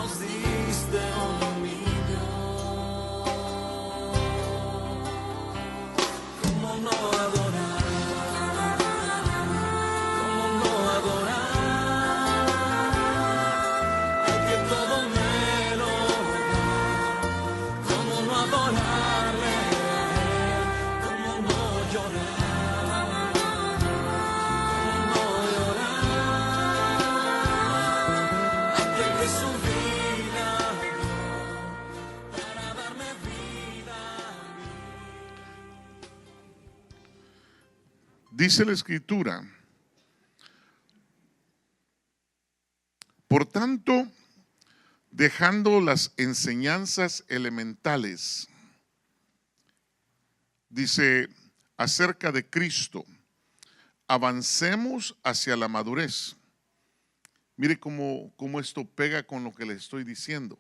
nos diste un dominio. ¿Cómo no adorar? ¿Cómo no adorar? Al que todo me lo da. ¿Cómo no adorarle? ¿Cómo no llorar? ¿Cómo no llorar? Aquel que su vida dio para darme vida a mí. Dice la Escritura: por tanto, dejando las enseñanzas elementales, dice acerca de Cristo, avancemos hacia la madurez. Mire cómo esto pega con lo que le estoy diciendo.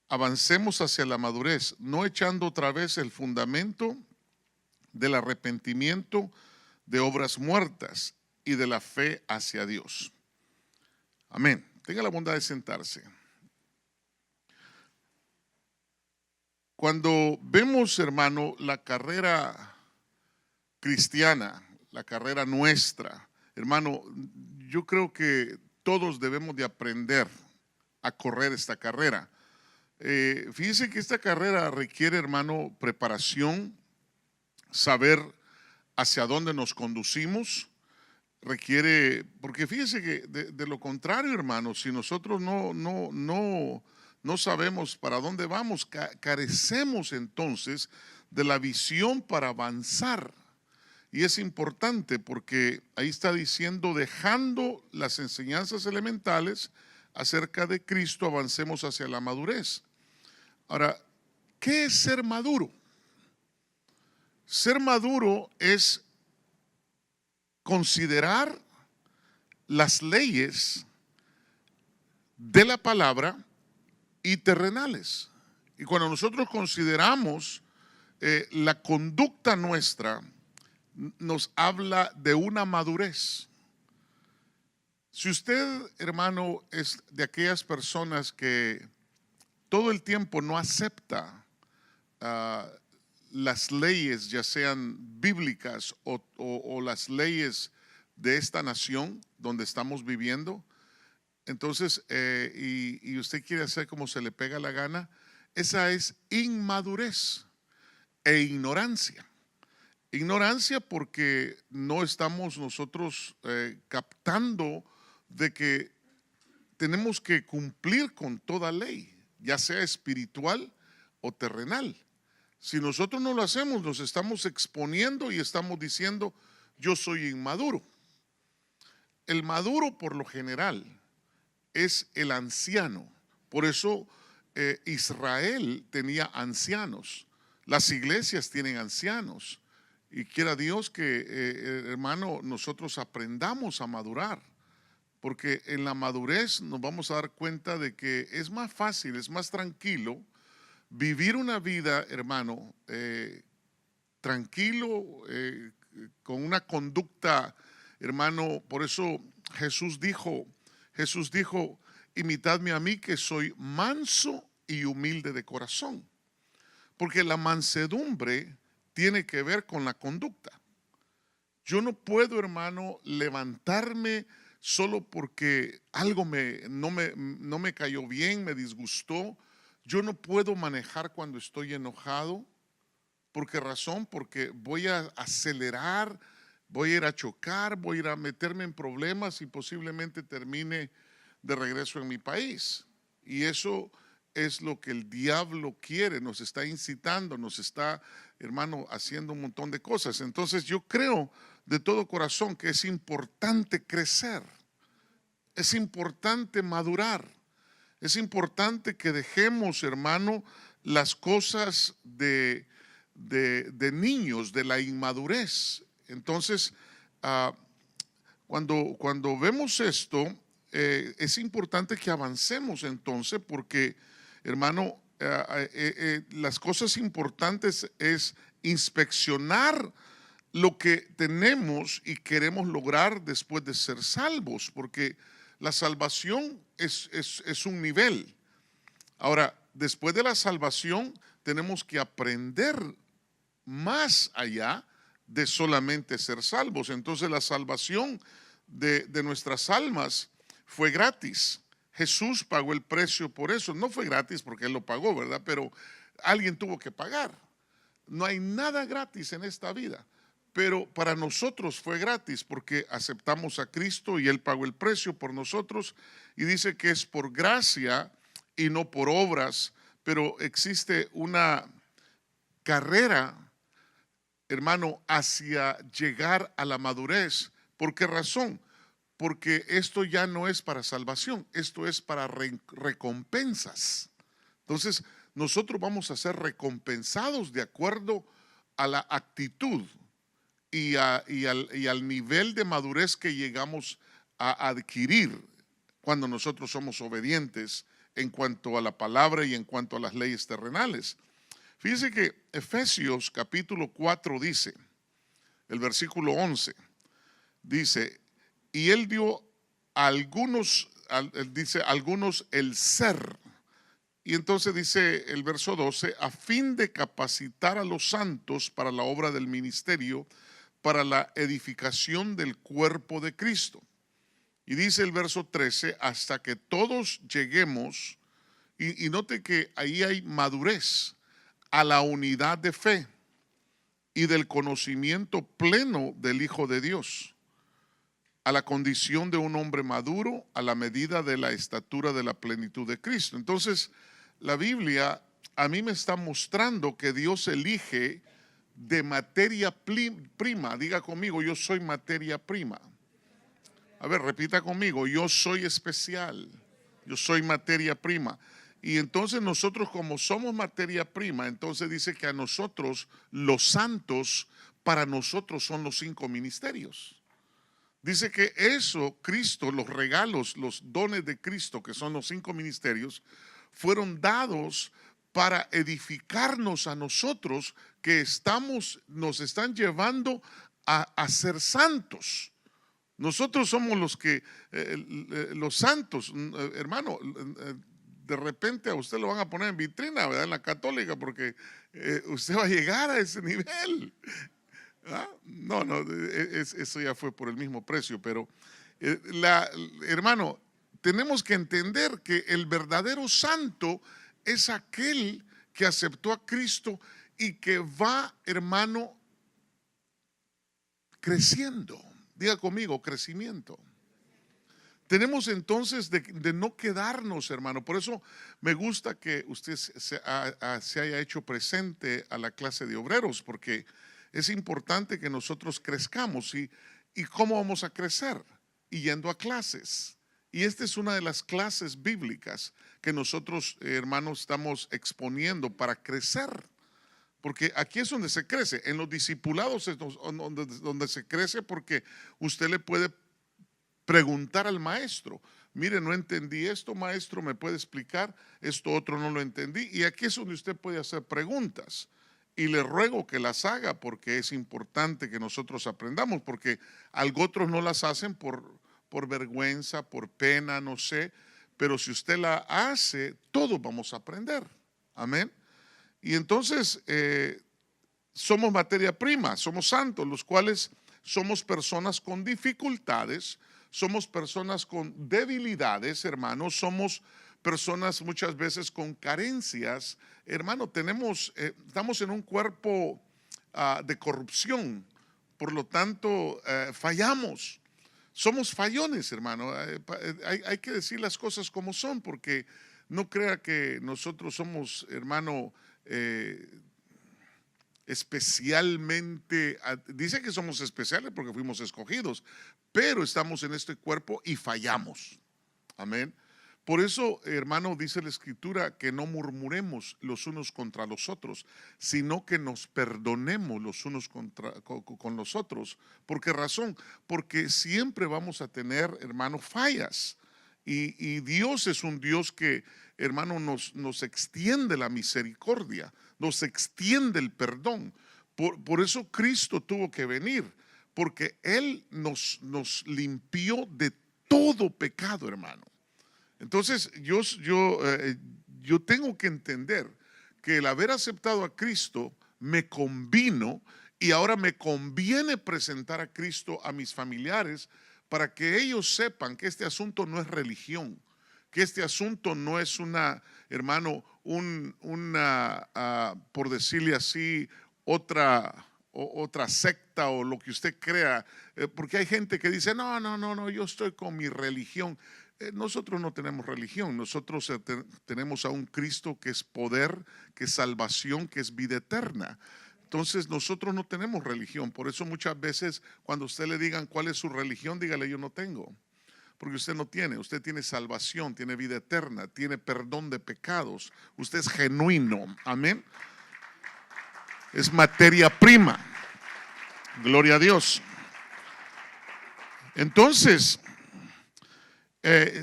Avancemos hacia la madurez, no echando otra vez el fundamento del arrepentimiento de obras muertas y de la fe hacia Dios. Amén. Tenga la bondad de sentarse. Cuando vemos, hermano, la carrera cristiana, la carrera nuestra, hermano, yo creo que todos debemos de aprender a correr esta carrera. Fíjese que esta carrera requiere, hermano, preparación, saber hacia dónde nos conducimos, requiere, porque fíjese que de lo contrario, hermano, si nosotros no sabemos para dónde vamos, carecemos entonces de la visión para avanzar. Y es importante porque ahí está diciendo, dejando las enseñanzas elementales acerca de Cristo, avancemos hacia la madurez. Ahora, ¿qué es ser maduro? Ser maduro es considerar las leyes de la palabra y terrenales. Y cuando nosotros consideramos la conducta nuestra, nos habla de una madurez. Si usted, hermano, es de aquellas personas que todo el tiempo no acepta las leyes, ya sean bíblicas o las leyes de esta nación donde estamos viviendo, entonces, y usted quiere hacer como se le pega la gana, esa es inmadurez e ignorancia. Ignorancia porque no estamos nosotros captando de que tenemos que cumplir con toda ley, ya sea espiritual o terrenal. Si nosotros no lo hacemos, nos estamos exponiendo y estamos diciendo, yo soy inmaduro. El maduro, por lo general, es el anciano. Por eso Israel tenía ancianos. Las iglesias tienen ancianos. Y quiera Dios que, hermano, nosotros aprendamos a madurar. Porque en la madurez nos vamos a dar cuenta de que es más fácil, es más tranquilo vivir una vida, hermano, tranquilo, con una conducta, hermano. Por eso Jesús dijo, imitadme a mí que soy manso y humilde de corazón. Porque la mansedumbre tiene que ver con la conducta. Yo no puedo, hermano, levantarme solo porque algo no me cayó bien, me disgustó. Yo no puedo manejar cuando estoy enojado. ¿Por qué razón? Porque voy a acelerar, voy a ir a chocar, voy a ir a meterme en problemas y posiblemente termine de regreso en mi país. Y eso es lo que el diablo quiere, nos está incitando, nos está, hermano, haciendo un montón de cosas. Entonces yo creo de todo corazón que es importante crecer, es importante madurar, es importante que dejemos, hermano, las cosas de niños, de la inmadurez. Entonces, cuando vemos esto, es importante que avancemos entonces, porque, hermano, las cosas importantes es inspeccionar lo que tenemos y queremos lograr después de ser salvos, porque la salvación es un nivel. Ahora, después de la salvación, tenemos que aprender más allá de solamente ser salvos. Entonces la salvación de nuestras almas fue gratis. Jesús pagó el precio por eso. No fue gratis porque Él lo pagó, ¿verdad? Pero alguien tuvo que pagar. No hay nada gratis en esta vida. Pero para nosotros fue gratis porque aceptamos a Cristo y Él pagó el precio por nosotros. Y dice que es por gracia y no por obras. Pero existe una carrera, hermano, hacia llegar a la madurez. ¿Por qué razón? Porque esto ya no es para salvación, esto es para recompensas. Entonces, nosotros vamos a ser recompensados de acuerdo a la actitud y al nivel de madurez que llegamos a adquirir cuando nosotros somos obedientes en cuanto a la palabra y en cuanto a las leyes terrenales. Fíjese que Efesios capítulo 4 dice, el versículo 11, dice, y Él dio a algunos, dice, algunos el ser. Y entonces dice el verso 12, a fin de capacitar a los santos para la obra del ministerio, para la edificación del cuerpo de Cristo. Y dice el verso 13, hasta que todos lleguemos, y note que ahí hay madurez, a la unidad de fe y del conocimiento pleno del Hijo de Dios, a la condición de un hombre maduro, a la medida de la estatura de la plenitud de Cristo. Entonces, la Biblia a mí me está mostrando que Dios elige de materia prima. Diga conmigo, yo soy materia prima. A ver, repita conmigo, yo soy especial, yo soy materia prima. Y entonces nosotros, como somos materia prima, entonces dice que a nosotros, los santos, para nosotros son los 5 ministerios. Dice que eso, Cristo, los regalos, los dones de Cristo, que son los 5 ministerios, fueron dados para edificarnos a nosotros que nos están llevando a ser santos. Nosotros somos los santos, hermano. De repente a usted lo van a poner en vitrina, ¿verdad? En la católica, porque usted va a llegar a ese nivel. ¿Ah? No, eso ya fue por el mismo precio, pero hermano, tenemos que entender que el verdadero santo es aquel que aceptó a Cristo y que va, hermano, creciendo. Diga conmigo, crecimiento. Tenemos entonces de no quedarnos, hermano. Por eso me gusta que usted se haya hecho presente a la clase de obreros, porque es importante que nosotros crezcamos. ¿Y cómo vamos a crecer? Y yendo a clases. Y esta es una de las clases bíblicas que nosotros, hermanos, estamos exponiendo para crecer. Porque aquí es donde se crece. En los discipulados es donde se crece, porque usted le puede preguntar al maestro, mire, no entendí esto, maestro, ¿me puede explicar? Esto otro no lo entendí. Y aquí es donde usted puede hacer preguntas. Y le ruego que las haga, porque es importante que nosotros aprendamos, porque otros no las hacen por vergüenza, por pena, no sé. Pero si usted la hace, todos vamos a aprender. Amén. Y entonces somos materia prima, somos santos, los cuales somos personas con dificultades, somos personas con debilidades, hermanos, somos personas muchas veces con carencias. Hermano, estamos en un cuerpo de corrupción, por lo tanto fallamos. Somos fallones, hermano. Hay que decir las cosas como son, porque no crea que nosotros somos, hermano, especialmente, dice que somos especiales porque fuimos escogidos, pero estamos en este cuerpo y fallamos. Amén. Por eso, hermano, dice la Escritura que no murmuremos los unos contra los otros, sino que nos perdonemos los unos con los otros. ¿Por qué razón? Porque siempre vamos a tener, hermano, fallas. Y Dios es un Dios que, hermano, nos extiende la misericordia, nos extiende el perdón. Por eso Cristo tuvo que venir, porque Él nos yo limpió de todo pecado, hermano. Entonces yo yo tengo que entender que el haber aceptado a Cristo me convino y ahora me conviene presentar a Cristo a mis familiares para que ellos sepan que este asunto no es religión, que este asunto no es hermano, por decirle así, otra secta o lo que usted crea, porque hay gente que dice, no, yo estoy con mi religión. Nosotros no tenemos religión, nosotros tenemos a un Cristo que es poder, que es salvación, que es vida eterna. Entonces nosotros no tenemos religión, por eso muchas veces cuando usted le digan cuál es su religión, dígale yo no tengo. Porque usted no tiene, usted tiene salvación, tiene vida eterna, tiene perdón de pecados, usted es genuino, amén. Es materia prima, gloria a Dios. Entonces,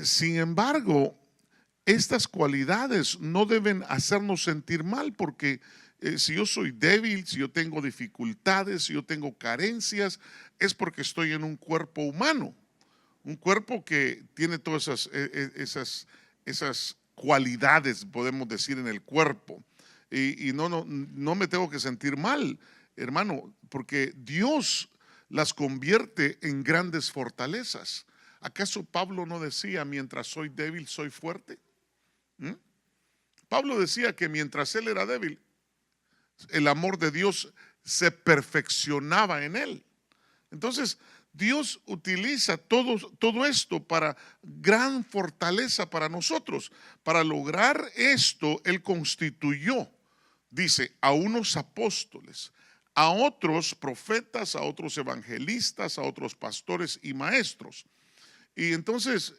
sin embargo, estas cualidades no deben hacernos sentir mal porque si yo soy débil, si yo tengo dificultades, si yo tengo carencias, es porque estoy en un cuerpo humano. Un cuerpo que tiene todas esas cualidades, podemos decir, en el cuerpo. Y no me tengo que sentir mal, hermano, porque Dios las convierte en grandes fortalezas. ¿Acaso Pablo no decía, mientras soy débil, soy fuerte? Pablo decía que mientras él era débil, el amor de Dios se perfeccionaba en él. Entonces, Dios utiliza todo esto para gran fortaleza para nosotros. Para lograr esto, Él constituyó, dice, a unos apóstoles, a otros profetas, a otros evangelistas, a otros pastores y maestros. Y entonces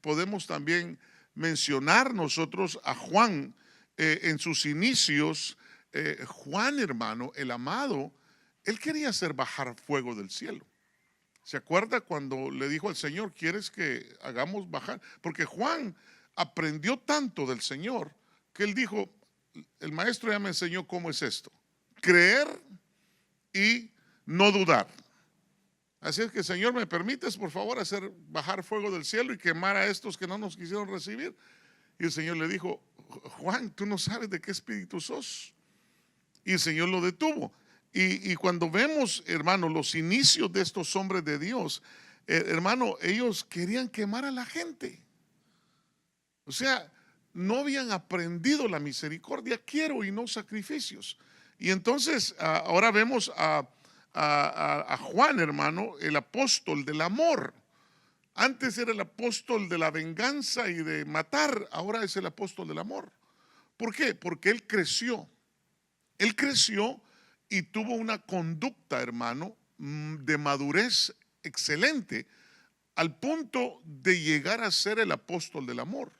podemos también mencionar nosotros a Juan en sus inicios. Juan, hermano, el amado, él quería hacer bajar fuego del cielo. ¿Se acuerda cuando le dijo al Señor, ¿quieres que hagamos bajar? Porque Juan aprendió tanto del Señor que él dijo, el maestro ya me enseñó cómo es esto: creer y no dudar. Así es que, Señor, ¿me permites por favor hacer bajar fuego del cielo y quemar a estos que no nos quisieron recibir? Y el Señor le dijo, Juan, tú no sabes de qué espíritu sos. Y el Señor lo detuvo. Y cuando vemos, hermano, los inicios de estos hombres de Dios, hermano, ellos querían quemar a la gente. O sea, no habían aprendido la misericordia, quiero y no sacrificios. Y entonces ahora vemos a Juan, hermano, el apóstol del amor. Antes era el apóstol de la venganza y de matar, ahora es el apóstol del amor. ¿Por qué? Porque él creció. Él creció y tuvo una conducta, hermano, de madurez excelente, al punto de llegar a ser el apóstol del amor.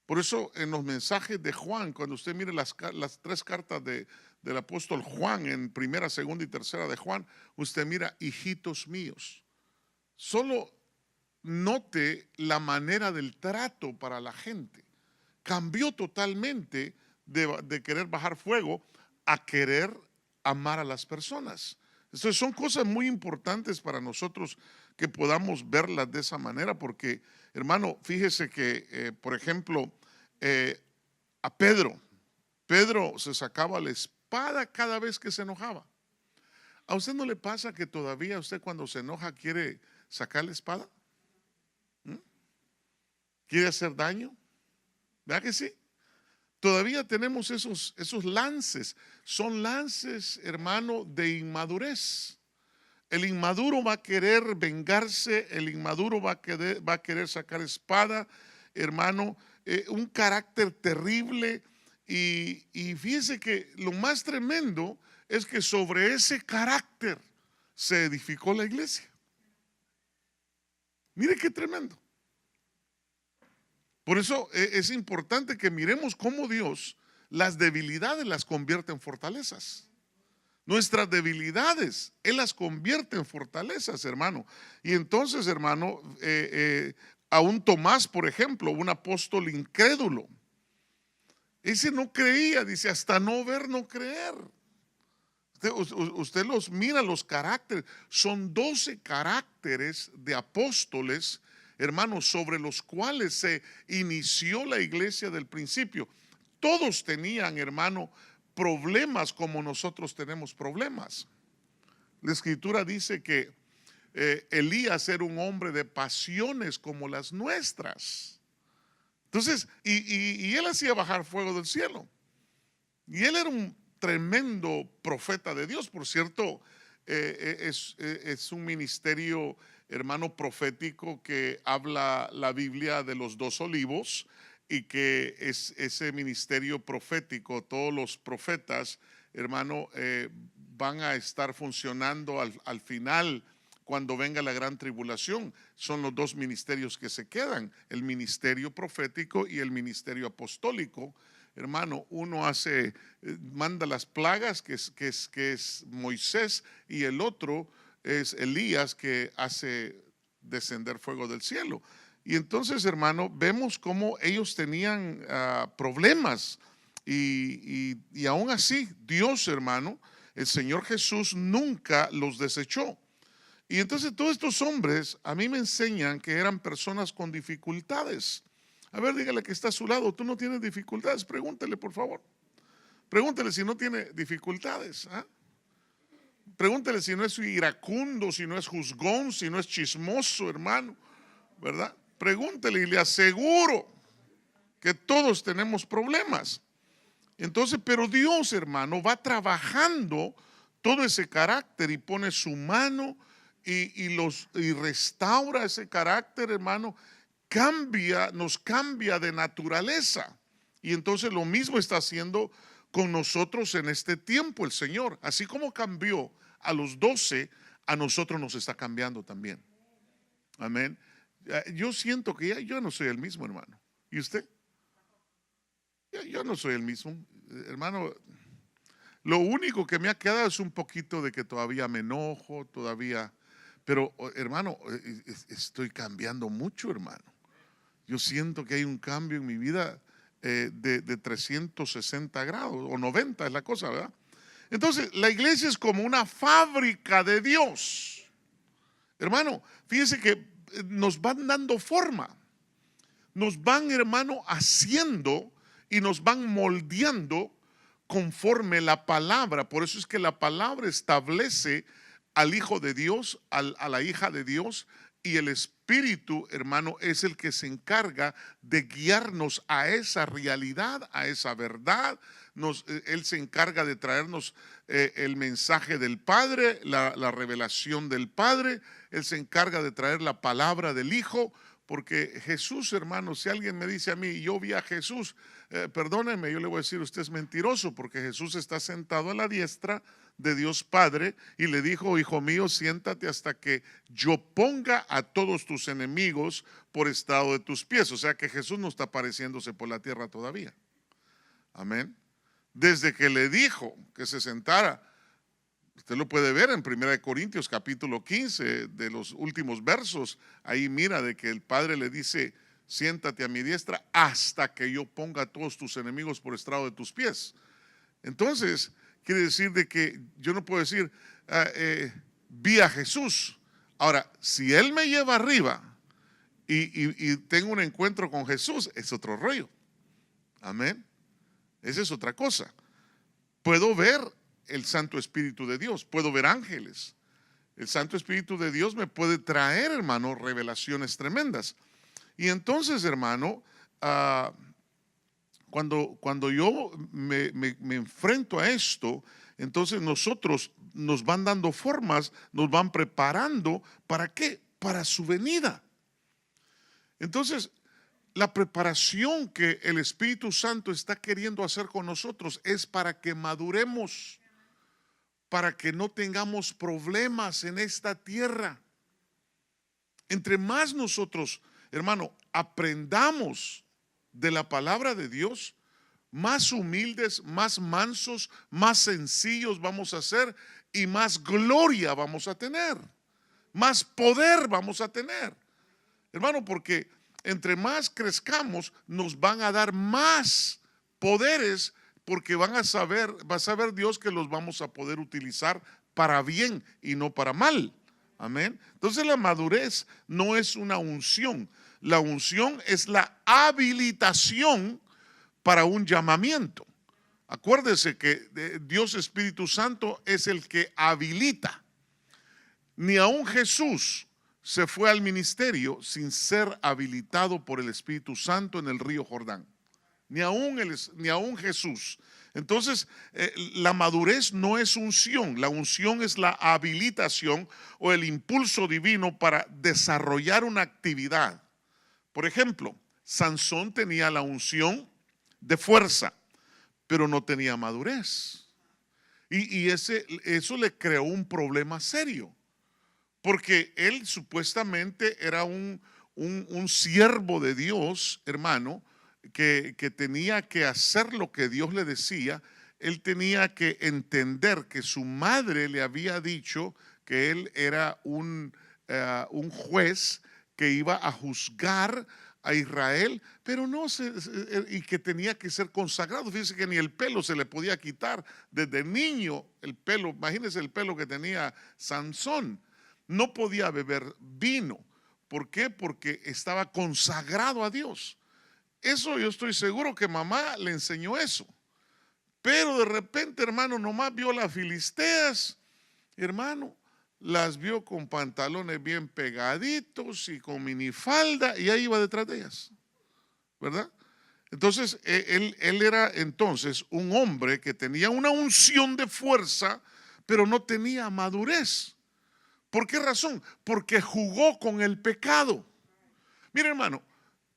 Por eso en los mensajes de Juan, cuando usted mire las tres cartas del apóstol Juan, en primera, segunda y tercera de Juan, usted mira, hijitos míos. Solo note la manera del trato para la gente. Cambió totalmente de querer bajar fuego a querer amar a las personas. Entonces son cosas muy importantes para nosotros que podamos verlas de esa manera, porque, hermano, fíjese que, por ejemplo, a Pedro se sacaba la espada cada vez que se enojaba. ¿A usted no le pasa que todavía usted cuando se enoja quiere sacar la espada? ¿Quiere hacer daño? ¿Verdad que sí? Todavía tenemos esos lances. Son lances, hermano, de inmadurez. El inmaduro va a querer vengarse, el inmaduro va a querer sacar espada, hermano, un carácter terrible. Y fíjese que lo más tremendo es que sobre ese carácter se edificó la iglesia. Mire qué tremendo. Por eso es importante que miremos cómo Dios las debilidades las convierte en fortalezas. Nuestras debilidades, Él las convierte en fortalezas, hermano. Y entonces, hermano, aún Tomás, por ejemplo, un apóstol incrédulo, ese no creía, dice, hasta no ver, no creer. Usted los mira, los caracteres, son 12 caracteres de apóstoles, hermanos, sobre los cuales se inició la iglesia del principio. Todos tenían, hermano, problemas como nosotros tenemos problemas. La escritura dice que Elías era un hombre de pasiones como las nuestras. Entonces, y él hacía bajar fuego del cielo. Y él era un tremendo profeta de Dios. Por cierto, es un ministerio, hermano, profético que habla la Biblia de los dos olivos, y que es ese ministerio profético, todos los profetas, hermano, van a estar funcionando al final, cuando venga la gran tribulación. Son los dos ministerios que se quedan, el ministerio profético y el ministerio apostólico. Hermano, uno manda las plagas, que es Moisés, y el otro es Elías, que hace descender fuego del cielo. Y entonces, hermano, vemos cómo ellos tenían problemas, y aún así Dios, hermano, el Señor Jesús, nunca los desechó. Y entonces todos estos hombres a mí me enseñan que eran personas con dificultades. A ver, dígale que está a su lado: tú no tienes dificultades. Pregúntele, por favor. Pregúntele si no tiene dificultades. Pregúntele si no es iracundo, si no es juzgón, si no es chismoso, hermano, ¿verdad? Pregúntele, y le aseguro que todos tenemos problemas. Entonces, pero Dios, hermano, va trabajando todo ese carácter y pone su mano y restaura ese carácter, hermano. Nos cambia de naturaleza. Y entonces lo mismo está haciendo con nosotros en este tiempo el Señor. Así como cambió a los 12, a nosotros nos está cambiando también. Amén. Yo siento que ya yo no soy el mismo, hermano. ¿Y usted? Yo no soy el mismo, hermano. Lo único que me ha quedado es un poquito de que todavía me enojo, todavía. Pero, hermano, estoy cambiando mucho, hermano. Yo siento que hay un cambio en mi vida de 360 grados, o 90 es la cosa, ¿verdad? Entonces, la iglesia es como una fábrica de Dios. Hermano, fíjese que nos van dando forma. Nos van, hermano, haciendo y nos van moldeando conforme la palabra. Por eso es que la palabra establece al Hijo de Dios, a la hija de Dios, y el Espíritu, hermano, es el que se encarga de guiarnos a esa realidad, a esa verdad. Él se encarga de traernos el mensaje del Padre, la revelación del Padre. Él se encarga de traer la palabra del Hijo. Porque Jesús, hermano, si alguien me dice a mí: yo vi a Jesús, perdóneme, yo le voy a decir: usted es mentiroso, porque Jesús está sentado a la diestra de Dios Padre y le dijo: hijo mío, siéntate hasta que yo ponga a todos tus enemigos por estrado de tus pies. O sea que Jesús no está apareciéndose por la tierra todavía. Amén. Desde que le dijo que se sentara, usted lo puede ver en 1 Corintios capítulo 15, de los últimos versos. Ahí mira de que el Padre le dice: siéntate a mi diestra hasta que yo ponga a todos tus enemigos por estrado de tus pies. Entonces, quiere decir de que yo no puedo decir vi a Jesús. Ahora, si Él me lleva arriba y tengo un encuentro con Jesús, es otro rollo. Amén. Esa es otra cosa. Puedo ver el Santo Espíritu de Dios, puedo ver ángeles. El Santo Espíritu de Dios me puede traer, hermano, revelaciones tremendas. Y entonces, hermano, cuando yo me enfrento a esto, entonces nosotros nos van dando formas, nos van preparando. ¿Para qué? Para su venida. Entonces, la preparación que el Espíritu Santo está queriendo hacer con nosotros es para que maduremos, para que no tengamos problemas en esta tierra. Entre más nosotros, hermano, aprendamos de la palabra de Dios, más humildes, más mansos, más sencillos vamos a ser, y más gloria vamos a tener, más poder vamos a tener, hermano, porque entre más crezcamos nos van a dar más poderes, porque va a saber Dios que los vamos a poder utilizar para bien y no para mal. Amén. Entonces la madurez no es una unción. La unción es la habilitación para un llamamiento. Acuérdese que Dios Espíritu Santo es el que habilita. Ni aun Jesús se fue al ministerio sin ser habilitado por el Espíritu Santo en el río Jordán. Ni aun Jesús. Entonces, la madurez no es unción. La unción es la habilitación o el impulso divino para desarrollar una actividad. Por ejemplo, Sansón tenía la unción de fuerza, pero no tenía madurez. Y eso le creó un problema serio. Porque él supuestamente era un siervo de Dios, hermano, que tenía que hacer lo que Dios le decía. Él tenía que entender que su madre le había dicho que él era un juez que iba a juzgar a Israel, pero y que tenía que ser consagrado. Fíjese que ni el pelo se le podía quitar desde niño, el pelo, imagínense el pelo que tenía Sansón. No podía beber vino. ¿Por qué? Porque estaba consagrado a Dios. Eso yo estoy seguro que mamá le enseñó eso. Pero de repente, hermano, nomás vio las filisteas, hermano, las vio con pantalones bien pegaditos y con minifalda y ahí iba detrás de ellas, ¿verdad? Entonces, él era entonces un hombre que tenía una unción de fuerza, pero no tenía madurez. ¿Por qué razón? Porque jugó con el pecado. Mire, hermano,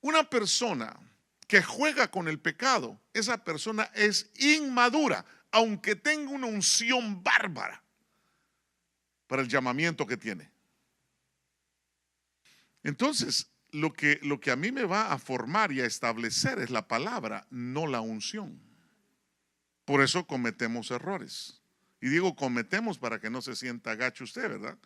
una persona que juega con el pecado, esa persona es inmadura, aunque tenga una unción bárbara para el llamamiento que tiene. Entonces, lo que a mí me va a formar y a establecer es la palabra, no la unción. Por eso cometemos errores. Y digo cometemos para que no se sienta gacho usted, ¿verdad?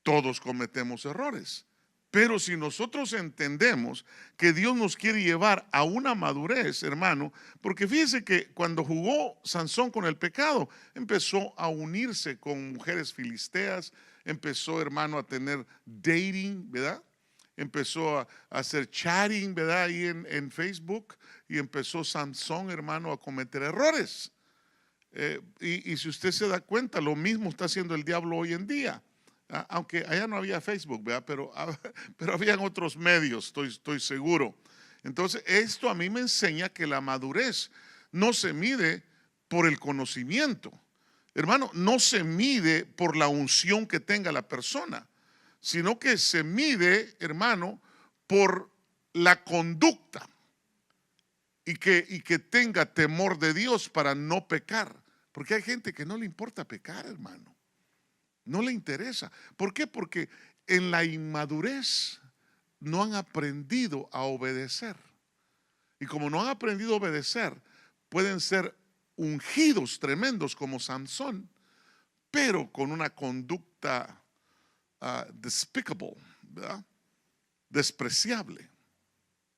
Todos cometemos errores. Pero si nosotros entendemos que Dios nos quiere llevar a una madurez, hermano, porque fíjese que cuando jugó Sansón con el pecado, empezó a unirse con mujeres filisteas, empezó, hermano, a tener dating, ¿verdad? Empezó a hacer chatting, ¿verdad? Ahí en Facebook, y empezó Sansón, hermano, a cometer errores. Y si usted se da cuenta, lo mismo está haciendo el diablo hoy en día. Aunque allá no había Facebook, ¿verdad? Pero habían otros medios, estoy seguro. Entonces, esto a mí me enseña que la madurez no se mide por el conocimiento. Hermano, no se mide por la unción que tenga la persona, sino que se mide, hermano, por la conducta y que tenga temor de Dios para no pecar. Porque hay gente que no le importa pecar, hermano. No le interesa. ¿Por qué? Porque en la inmadurez no han aprendido a obedecer. Y como no han aprendido a obedecer, pueden ser ungidos tremendos como Sansón, pero con una conducta despicable, ¿verdad? Despreciable.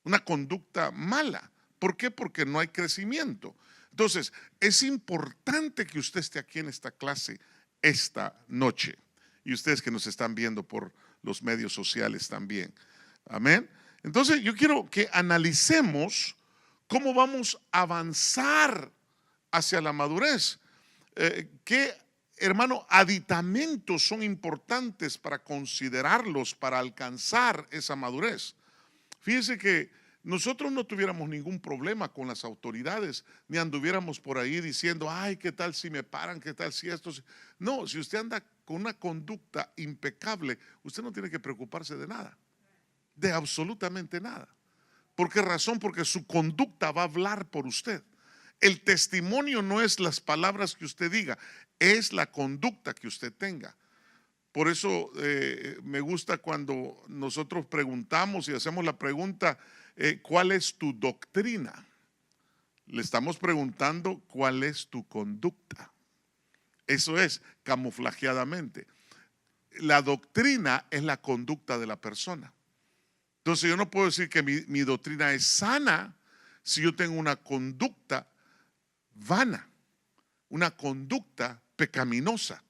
Una conducta mala. ¿Por qué? Porque no hay crecimiento. Entonces, es importante que usted esté aquí en esta clase esta noche. Y ustedes que nos están viendo por los medios sociales también. Amén. Entonces yo quiero que analicemos cómo vamos a avanzar hacia la madurez. ¿Qué, hermano, aditamentos son importantes para considerarlos para alcanzar esa madurez? Fíjese que nosotros no tuviéramos ningún problema con las autoridades, ni anduviéramos por ahí diciendo, ay, ¿qué tal si me paran? ¿Qué tal si esto? No, si usted anda con una conducta impecable, usted no tiene que preocuparse de nada, de absolutamente nada. ¿Por qué razón? Porque su conducta va a hablar por usted. El testimonio no es las palabras que usted diga, es la conducta que usted tenga. Por eso me gusta cuando nosotros preguntamos y hacemos la pregunta, ¿cuál es tu doctrina? Le estamos preguntando cuál es tu conducta. Eso es camuflajeadamente. La doctrina es la conducta de la persona. Entonces yo no puedo decir que mi doctrina es sana si yo tengo una conducta vana, una conducta pecaminosa.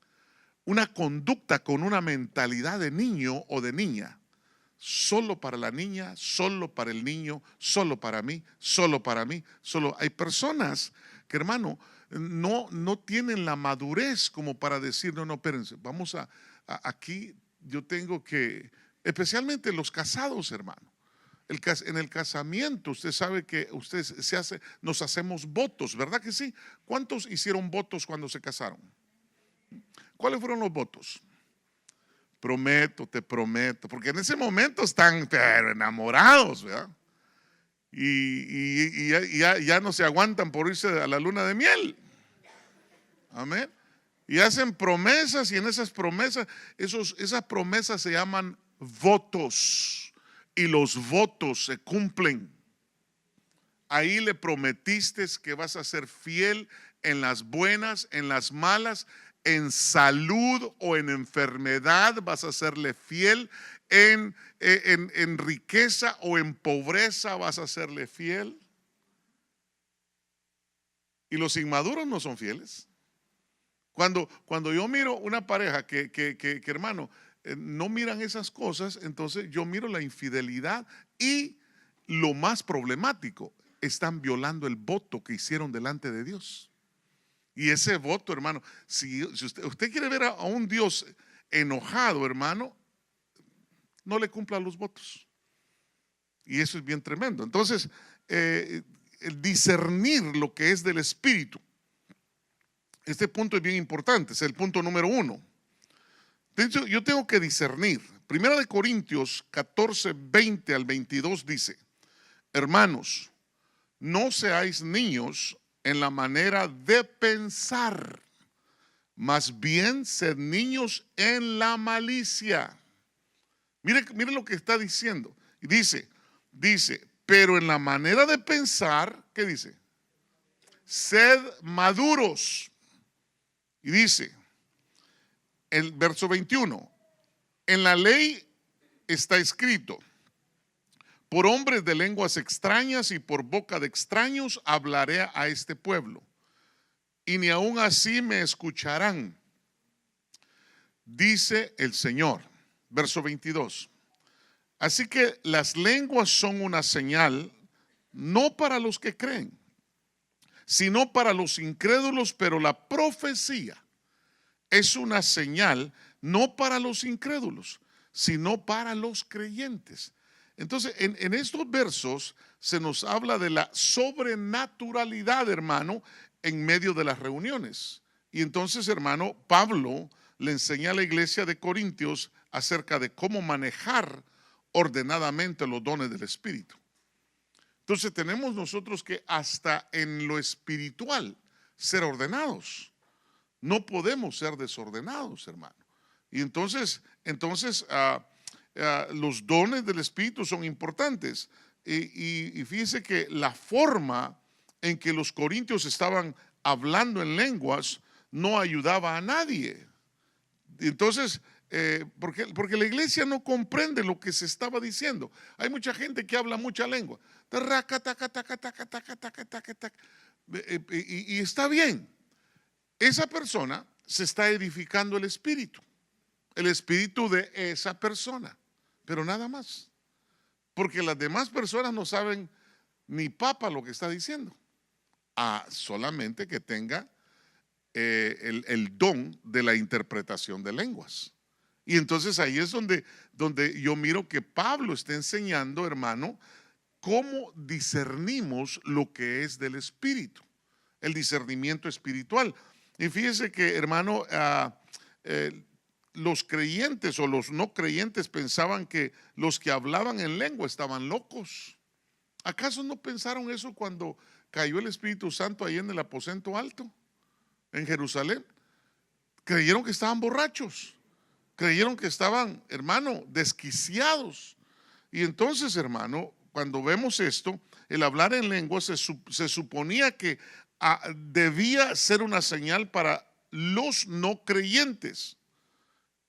una conducta con una mentalidad de niño o de niña. Solo para la niña, solo para el niño, solo para mí, solo para mí, solo. Hay personas que, hermano, no tienen la madurez como para decir, no, espérense, vamos aquí yo tengo que, especialmente los casados, hermano. En el casamiento, usted sabe que nos hacemos votos, ¿verdad que sí? ¿Cuántos hicieron votos cuando se casaron? ¿Cuáles fueron los votos? Prometo, te prometo, porque en ese momento están pero enamorados, ¿verdad? Y ya no se aguantan por irse a la luna de miel. Amén. Y hacen promesas, y en esas promesas, esas promesas se llaman votos, y los votos se cumplen. Ahí le prometiste que vas a ser fiel en las buenas, en las malas, en salud o en enfermedad, vas a serle fiel, en riqueza o en pobreza vas a serle fiel. Y los inmaduros no son fieles. Cuando yo miro una pareja que hermano, no miran esas cosas, entonces yo miro la infidelidad, y lo más problemático, están violando el voto que hicieron delante de Dios. Y ese voto, hermano, si usted quiere ver a un Dios enojado, hermano, no le cumpla los votos. Y eso es bien tremendo. Entonces, el discernir lo que es del Espíritu. Este punto es bien importante, es el punto número 1. Yo tengo que discernir. Primera de Corintios 14, 20 al 22 dice: hermanos, no seáis niños en la manera de pensar, más bien sed niños en la malicia. Mire lo que está diciendo. Y dice, pero en la manera de pensar, ¿qué dice? Sed maduros. Y dice, el verso 21, en la ley está escrito: por hombres de lenguas extrañas y por boca de extraños hablaré a este pueblo, y ni aun así me escucharán, dice el Señor. Verso 22, así que las lenguas son una señal, no para los que creen, sino para los incrédulos, pero la profecía es una señal no para los incrédulos, sino para los creyentes. Entonces, en estos versos se nos habla de la sobrenaturalidad, hermano, en medio de las reuniones. Y entonces, hermano, Pablo le enseña a la iglesia de Corintios acerca de cómo manejar ordenadamente los dones del Espíritu. Entonces tenemos nosotros que hasta en lo espiritual ser ordenados. No podemos ser desordenados, hermano. Y entonces los dones del Espíritu son importantes. Y fíjese que la forma en que los corintios estaban hablando en lenguas no ayudaba a nadie. Entonces, porque la iglesia no comprende lo que se estaba diciendo. Hay mucha gente que habla mucha lengua. Y está bien. Esa persona se está edificando el espíritu de esa persona, pero nada más. Porque las demás personas no saben ni papa lo que está diciendo. Solamente que tenga el don de la interpretación de lenguas. Y entonces ahí es donde yo miro que Pablo está enseñando, hermano, cómo discernimos lo que es del Espíritu, el discernimiento espiritual. Y fíjese que, hermano, los creyentes o los no creyentes pensaban que los que hablaban en lengua estaban locos. ¿Acaso no pensaron eso cuando cayó el Espíritu Santo ahí en el aposento alto, en Jerusalén? Creyeron que estaban borrachos. Creyeron que estaban, hermano, desquiciados. Y entonces, hermano, cuando vemos esto, el hablar en lengua se suponía que debía ser una señal para los no creyentes.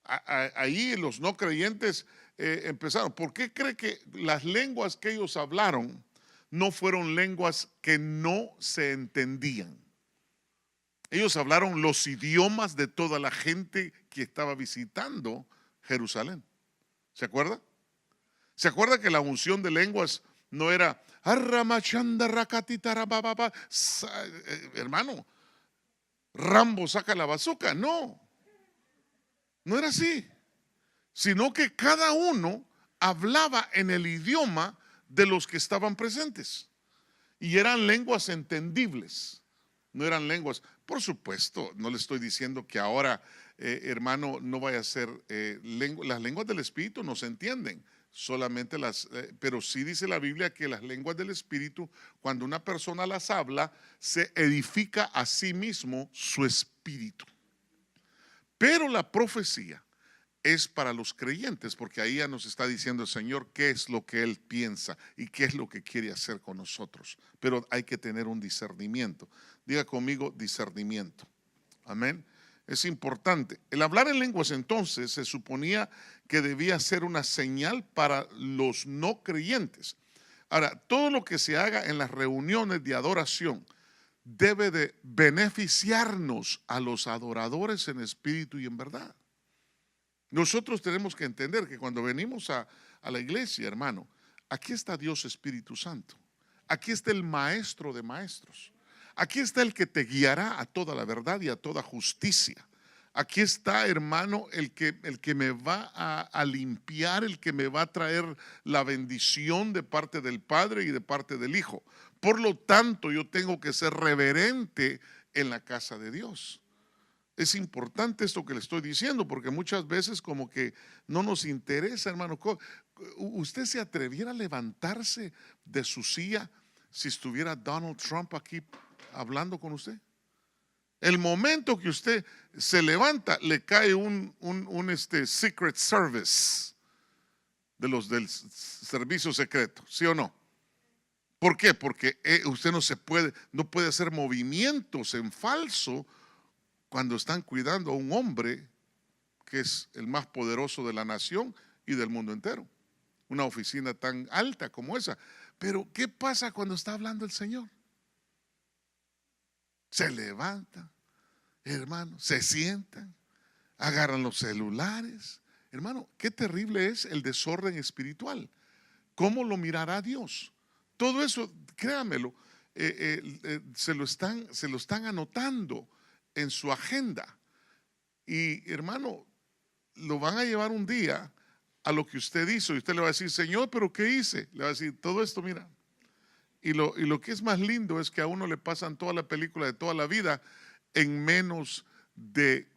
Ahí los no creyentes empezaron. ¿Por qué cree que las lenguas que ellos hablaron no fueron lenguas que no se entendían? Ellos hablaron los idiomas de toda la gente que estaba visitando Jerusalén. ¿Se acuerda? ¿Se acuerda que la unción de lenguas no era hermano, Rambo saca la bazooka? No, no era así, sino que cada uno hablaba en el idioma de los que estaban presentes y eran lenguas entendibles, no eran lenguas. Por supuesto, no le estoy diciendo que ahora, hermano, no vaya a ser las lenguas del Espíritu no se entienden, solamente pero sí dice la Biblia que las lenguas del Espíritu, cuando una persona las habla, se edifica a sí mismo su espíritu. Pero la profecía es para los creyentes, porque ahí ya nos está diciendo el Señor qué es lo que Él piensa y qué es lo que quiere hacer con nosotros. Pero hay que tener un discernimiento. Diga conmigo, discernimiento. Amén. Es importante. El hablar en lenguas entonces se suponía que debía ser una señal para los no creyentes. Ahora, todo lo que se haga en las reuniones de adoración debe de beneficiarnos a los adoradores en espíritu y en verdad. Nosotros tenemos que entender que cuando venimos a la iglesia, hermano, aquí está Dios Espíritu Santo. Aquí está el Maestro de maestros. Aquí está el que te guiará a toda la verdad y a toda justicia. Aquí está, hermano, el que me va a limpiar, el que me va a traer la bendición de parte del Padre y de parte del Hijo. Por lo tanto, yo tengo que ser reverente en la casa de Dios. Es importante esto que le estoy diciendo, porque muchas veces como que no nos interesa, hermano. ¿Usted se atreviera a levantarse de su silla si estuviera Donald Trump aquí hablando con usted? El momento que usted se levanta, le cae un Secret Service de los del servicio secreto, ¿sí o no? ¿Por qué? Porque usted no puede hacer movimientos en falso cuando están cuidando a un hombre que es el más poderoso de la nación y del mundo entero. Una oficina tan alta como esa. Pero ¿qué pasa cuando está hablando el Señor? Se levantan, hermano, se sientan, agarran los celulares. Hermano, qué terrible es el desorden espiritual. ¿Cómo lo mirará Dios? Todo eso, créamelo, se lo están anotando en su agenda. Y hermano, lo van a llevar un día a lo que usted hizo y usted le va a decir, Señor, ¿pero qué hice? Le va a decir, todo esto, mira. Y lo que es más lindo es que a uno le pasan toda la película de toda la vida en menos de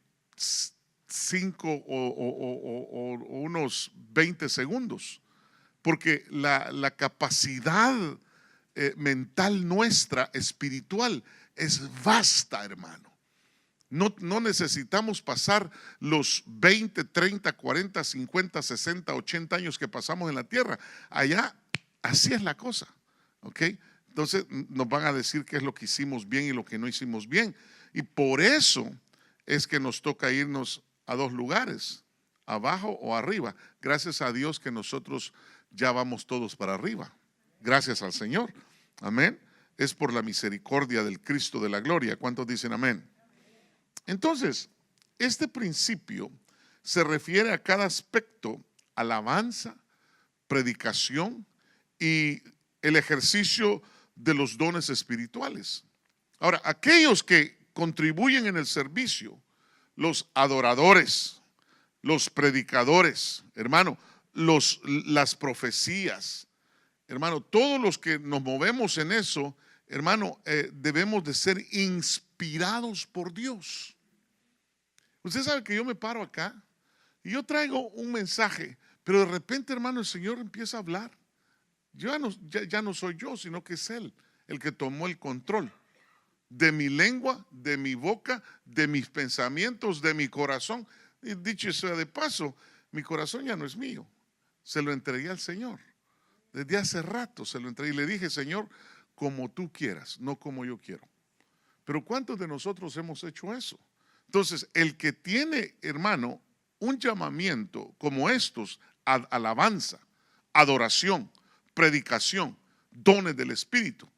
5 o unos 20 segundos. Porque la capacidad mental nuestra, espiritual, es vasta, hermano. No necesitamos pasar los 20, 30, 40, 50, 60, 80 años que pasamos en la tierra. Allá, así es la cosa. ¿Ok? Entonces nos van a decir qué es lo que hicimos bien y lo que no hicimos bien. Y por eso es que nos toca irnos a dos lugares, abajo o arriba. Gracias a Dios que nosotros ya vamos todos para arriba. Gracias al Señor. Amén. Es por la misericordia del Cristo de la gloria. ¿Cuántos dicen amén? Entonces, este principio se refiere a cada aspecto: alabanza, predicación y el ejercicio de los dones espirituales. Ahora, aquellos que contribuyen en el servicio, los adoradores, los predicadores, hermano, las profecías, hermano, todos los que nos movemos en eso, hermano, debemos de ser inspirados por Dios. Usted sabe que yo me paro acá y yo traigo un mensaje, pero de repente, hermano, el Señor empieza a hablar. Ya no soy yo, sino que es Él el que tomó el control de mi lengua, de mi boca, de mis pensamientos, de mi corazón. Y dicho sea de paso, mi corazón ya no es mío, se lo entregué al Señor. Desde hace rato se lo entregué y le dije, Señor, como tú quieras, no como yo quiero. Pero ¿cuántos de nosotros hemos hecho eso? Entonces, el que tiene, hermano, un llamamiento como estos, alabanza, adoración, predicación, dones del Espíritu,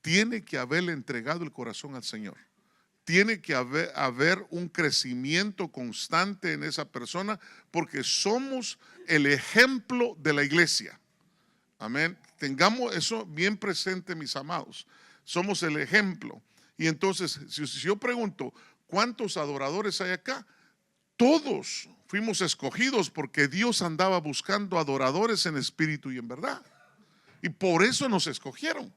tiene que haberle entregado el corazón al Señor. tiene que haber un crecimiento constante en esa persona, porque somos el ejemplo de la iglesia. Amén. Tengamos eso bien presente, mis amados. Somos el ejemplo. Y entonces, si yo pregunto, ¿cuántos adoradores hay acá? Todos fuimos escogidos porque Dios andaba buscando adoradores en espíritu y en verdad. Y por eso nos escogieron.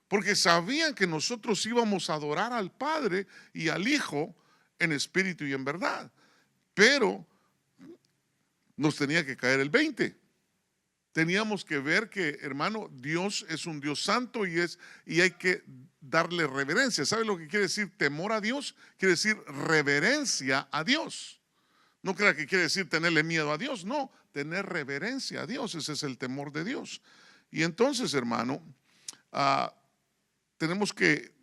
Porque sabían que nosotros íbamos a adorar al Padre y al Hijo en espíritu y en verdad. Pero nos tenía que caer el 20. Teníamos que ver que, hermano, Dios es un Dios santo y hay que darle reverencia. ¿Sabe lo que quiere decir temor a Dios? Quiere decir reverencia a Dios. No crea que quiere decir tenerle miedo a Dios. No, tener reverencia a Dios. Ese es el temor de Dios. Y entonces, hermano, tenemos que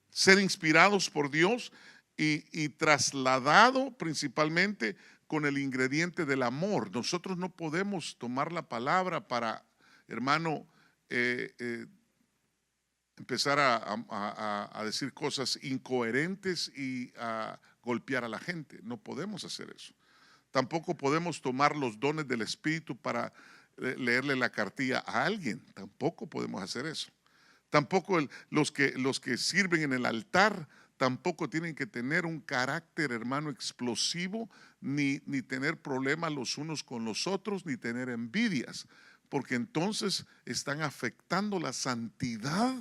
ser inspirados por Dios y trasladado principalmente con el ingrediente del amor. Nosotros no podemos tomar la palabra para, hermano, empezar a decir cosas incoherentes y a golpear a la gente. No podemos hacer eso. Tampoco podemos tomar los dones del Espíritu para leerle la cartilla a alguien. Tampoco podemos hacer eso. Tampoco los que sirven en el altar tampoco tienen que tener un carácter, hermano, explosivo, ni tener problemas los unos con los otros, ni tener envidias, porque entonces están afectando la santidad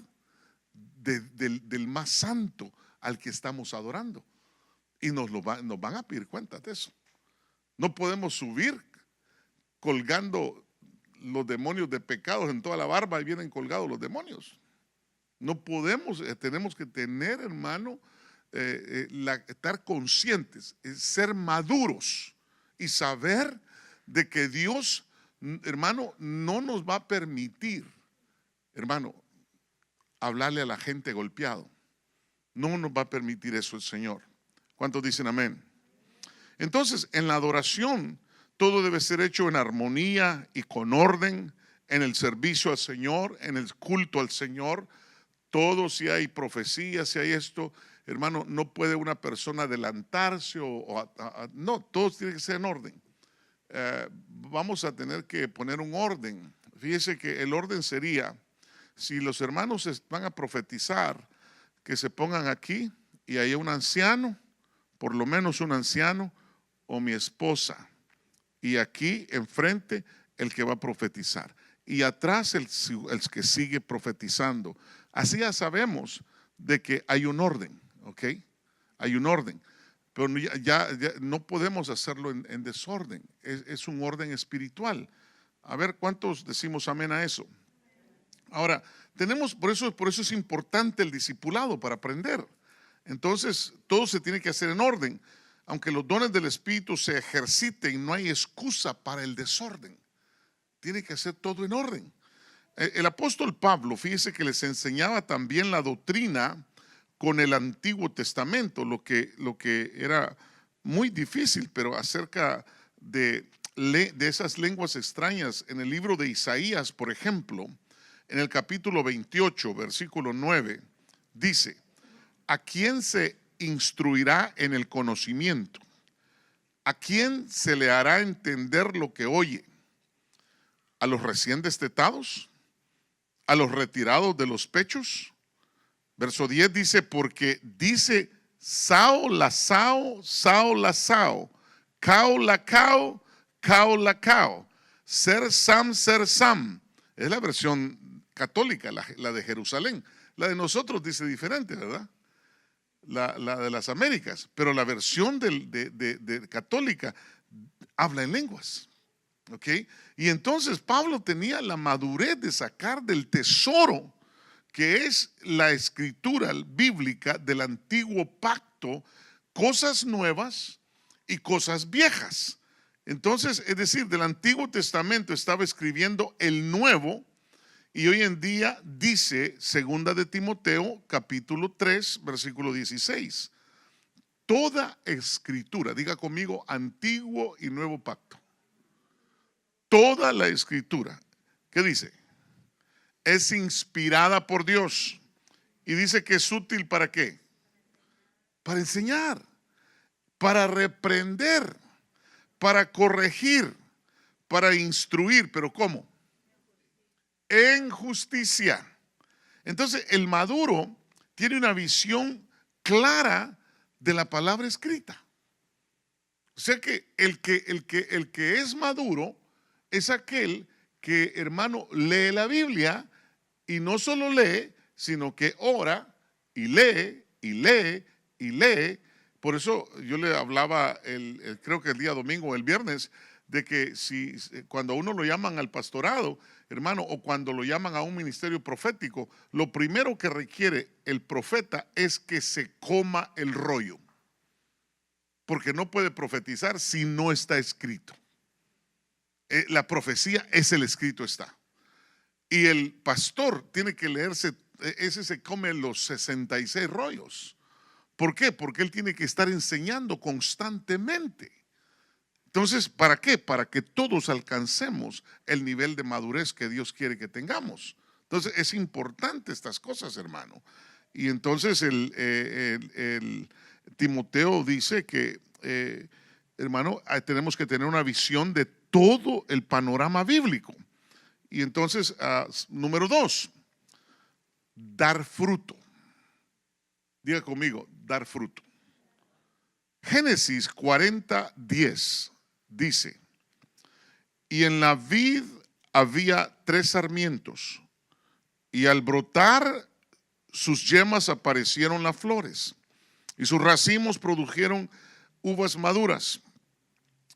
del más santo al que estamos adorando. Y nos van a pedir cuenta de eso. No podemos subir colgando los demonios de pecados en toda la barba y vienen colgados los demonios. No podemos, tenemos que tener, hermano, estar conscientes, ser maduros y saber de que Dios, hermano, no nos va a permitir, hermano, hablarle a la gente golpeado. No nos va a permitir eso el Señor. ¿Cuántos dicen amén? Entonces, en la adoración, todo debe ser hecho en armonía y con orden, en el servicio al Señor, en el culto al Señor. Todo, si hay profecía, si hay esto, hermano, no puede una persona adelantarse no, todo tiene que ser en orden. Vamos a tener que poner un orden. Fíjese que el orden sería, si los hermanos van a profetizar, que se pongan aquí y hay un anciano, por lo menos un anciano o mi esposa, y aquí enfrente el que va a profetizar y atrás el que sigue profetizando. Así ya sabemos de que hay un orden, ¿ok? Hay un orden, pero ya no podemos hacerlo en desorden, es un orden espiritual. A ver, ¿cuántos decimos amén a eso? Ahora, por eso es importante el discipulado para aprender. Entonces, todo se tiene que hacer en orden. Aunque los dones del Espíritu se ejerciten, no hay excusa para el desorden. Tiene que hacer todo en orden. El apóstol Pablo, fíjese que les enseñaba también la doctrina con el Antiguo Testamento, lo que era muy difícil, pero acerca de esas lenguas extrañas. En el libro de Isaías, por ejemplo, en el capítulo 28, versículo 9, dice: ¿a quién se instruirá en el conocimiento? ¿A quién se le hará entender lo que oye? ¿A los recién destetados? ¿A los retirados de los pechos? Verso 10 dice: porque dice Sao la Sao, Sao la Sao, Cao la Cao, Cao la Cao, Ser Sam, Ser Sam. Es la versión católica, la de Jerusalén. La de nosotros dice diferente, ¿verdad? La de las Américas, pero la versión de católica habla en lenguas, ¿ok? Y entonces Pablo tenía la madurez de sacar del tesoro que es la escritura bíblica del antiguo pacto cosas nuevas y cosas viejas. Entonces, es decir, del Antiguo Testamento estaba escribiendo el Nuevo. Y hoy en día dice, segunda de Timoteo, capítulo 3, versículo 16, toda escritura, diga conmigo, antiguo y nuevo pacto. Toda la escritura, ¿qué dice? Es inspirada por Dios. Y dice que es útil ¿para qué? para enseñar, para reprender, para corregir, para instruir. ¿Pero cómo? En justicia. Entonces el maduro tiene una visión clara de la palabra escrita. O sea que el que es maduro es aquel que, hermano, lee la Biblia, y no solo lee, sino que ora y lee y lee y lee. Por eso yo le hablaba creo que el día domingo o el viernes, de que cuando a uno lo llaman al pastorado, hermano, o cuando lo llaman a un ministerio profético, lo primero que requiere el profeta es que se coma el rollo, porque no puede profetizar si no está escrito. La profecía es el escrito está. Y el pastor tiene que leerse, ese se come los 66 rollos. ¿Por qué? Porque él tiene que estar enseñando constantemente. Entonces, ¿para qué? Para que todos alcancemos el nivel de madurez que Dios quiere que tengamos. Entonces, es importante estas cosas, hermano. Y entonces el Timoteo dice que, hermano, tenemos que tener una visión de todo el panorama bíblico. Y entonces, número 2, dar fruto. Diga conmigo, dar fruto. Génesis 40:10 dice: y en la vid había 3 sarmientos, y al brotar sus yemas aparecieron las flores, y sus racimos produjeron uvas maduras.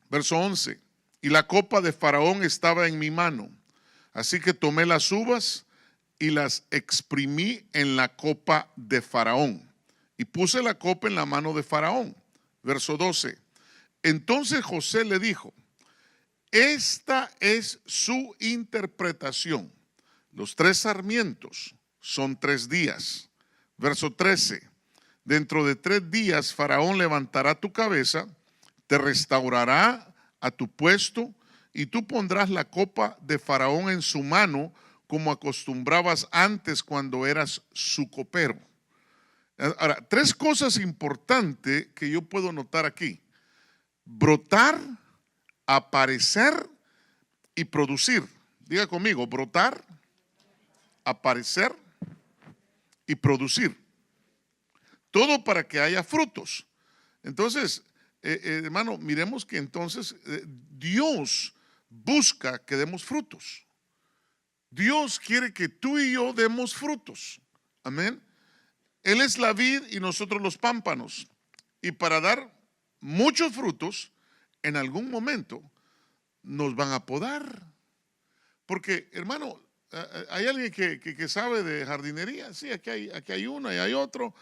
Verso 11: y la copa de Faraón estaba en mi mano, así que tomé las uvas y las exprimí en la copa de Faraón, y puse la copa en la mano de Faraón. Verso 12: entonces José le dijo: esta es su interpretación. Los 3 sarmientos son 3 días. Verso 13: dentro de 3 días Faraón levantará tu cabeza, te restaurará a tu puesto, y tú pondrás la copa de Faraón en su mano, como acostumbrabas antes cuando eras su copero. Ahora, 3 cosas importantes que yo puedo notar aquí: brotar, aparecer y producir. Diga conmigo: brotar, aparecer y producir. Todo para que haya frutos. Entonces, hermano, miremos que entonces Dios busca que demos frutos. Dios quiere que tú y yo demos frutos. Amén. Él es la vid y nosotros los pámpanos. Y para dar muchos frutos, en algún momento nos van a podar. Porque, hermano, hay alguien que sabe de jardinería. Sí, aquí hay uno y hay otro.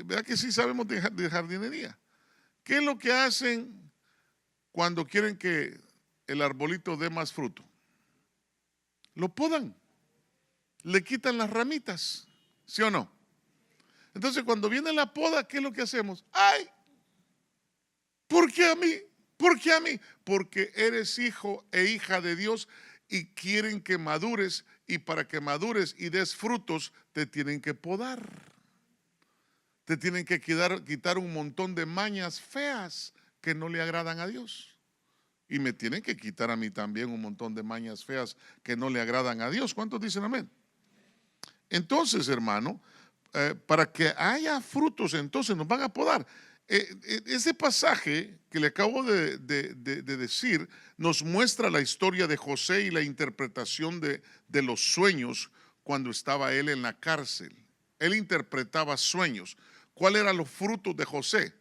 ¿Verdad que sí sabemos de jardinería? ¿Qué es lo que hacen cuando quieren que el arbolito dé más fruto? Lo podan, le quitan las ramitas, ¿sí o no? Entonces, cuando viene la poda, ¿qué es lo que hacemos? ¡Ay! ¿Por qué a mí? ¿Por qué a mí? Porque eres hijo e hija de Dios y quieren que madures, y para que madures y des frutos te tienen que podar. Te tienen que quitar un montón de mañas feas que no le agradan a Dios. Y me tienen que quitar a mí también un montón de mañas feas que no le agradan a Dios. ¿Cuántos dicen amén? Entonces, hermano, para que haya frutos, entonces nos van a podar. Ese pasaje que le acabo de decir nos muestra la historia de José y la interpretación de los sueños cuando estaba él en la cárcel. Él interpretaba sueños. ¿Cuáles eran los frutos de José?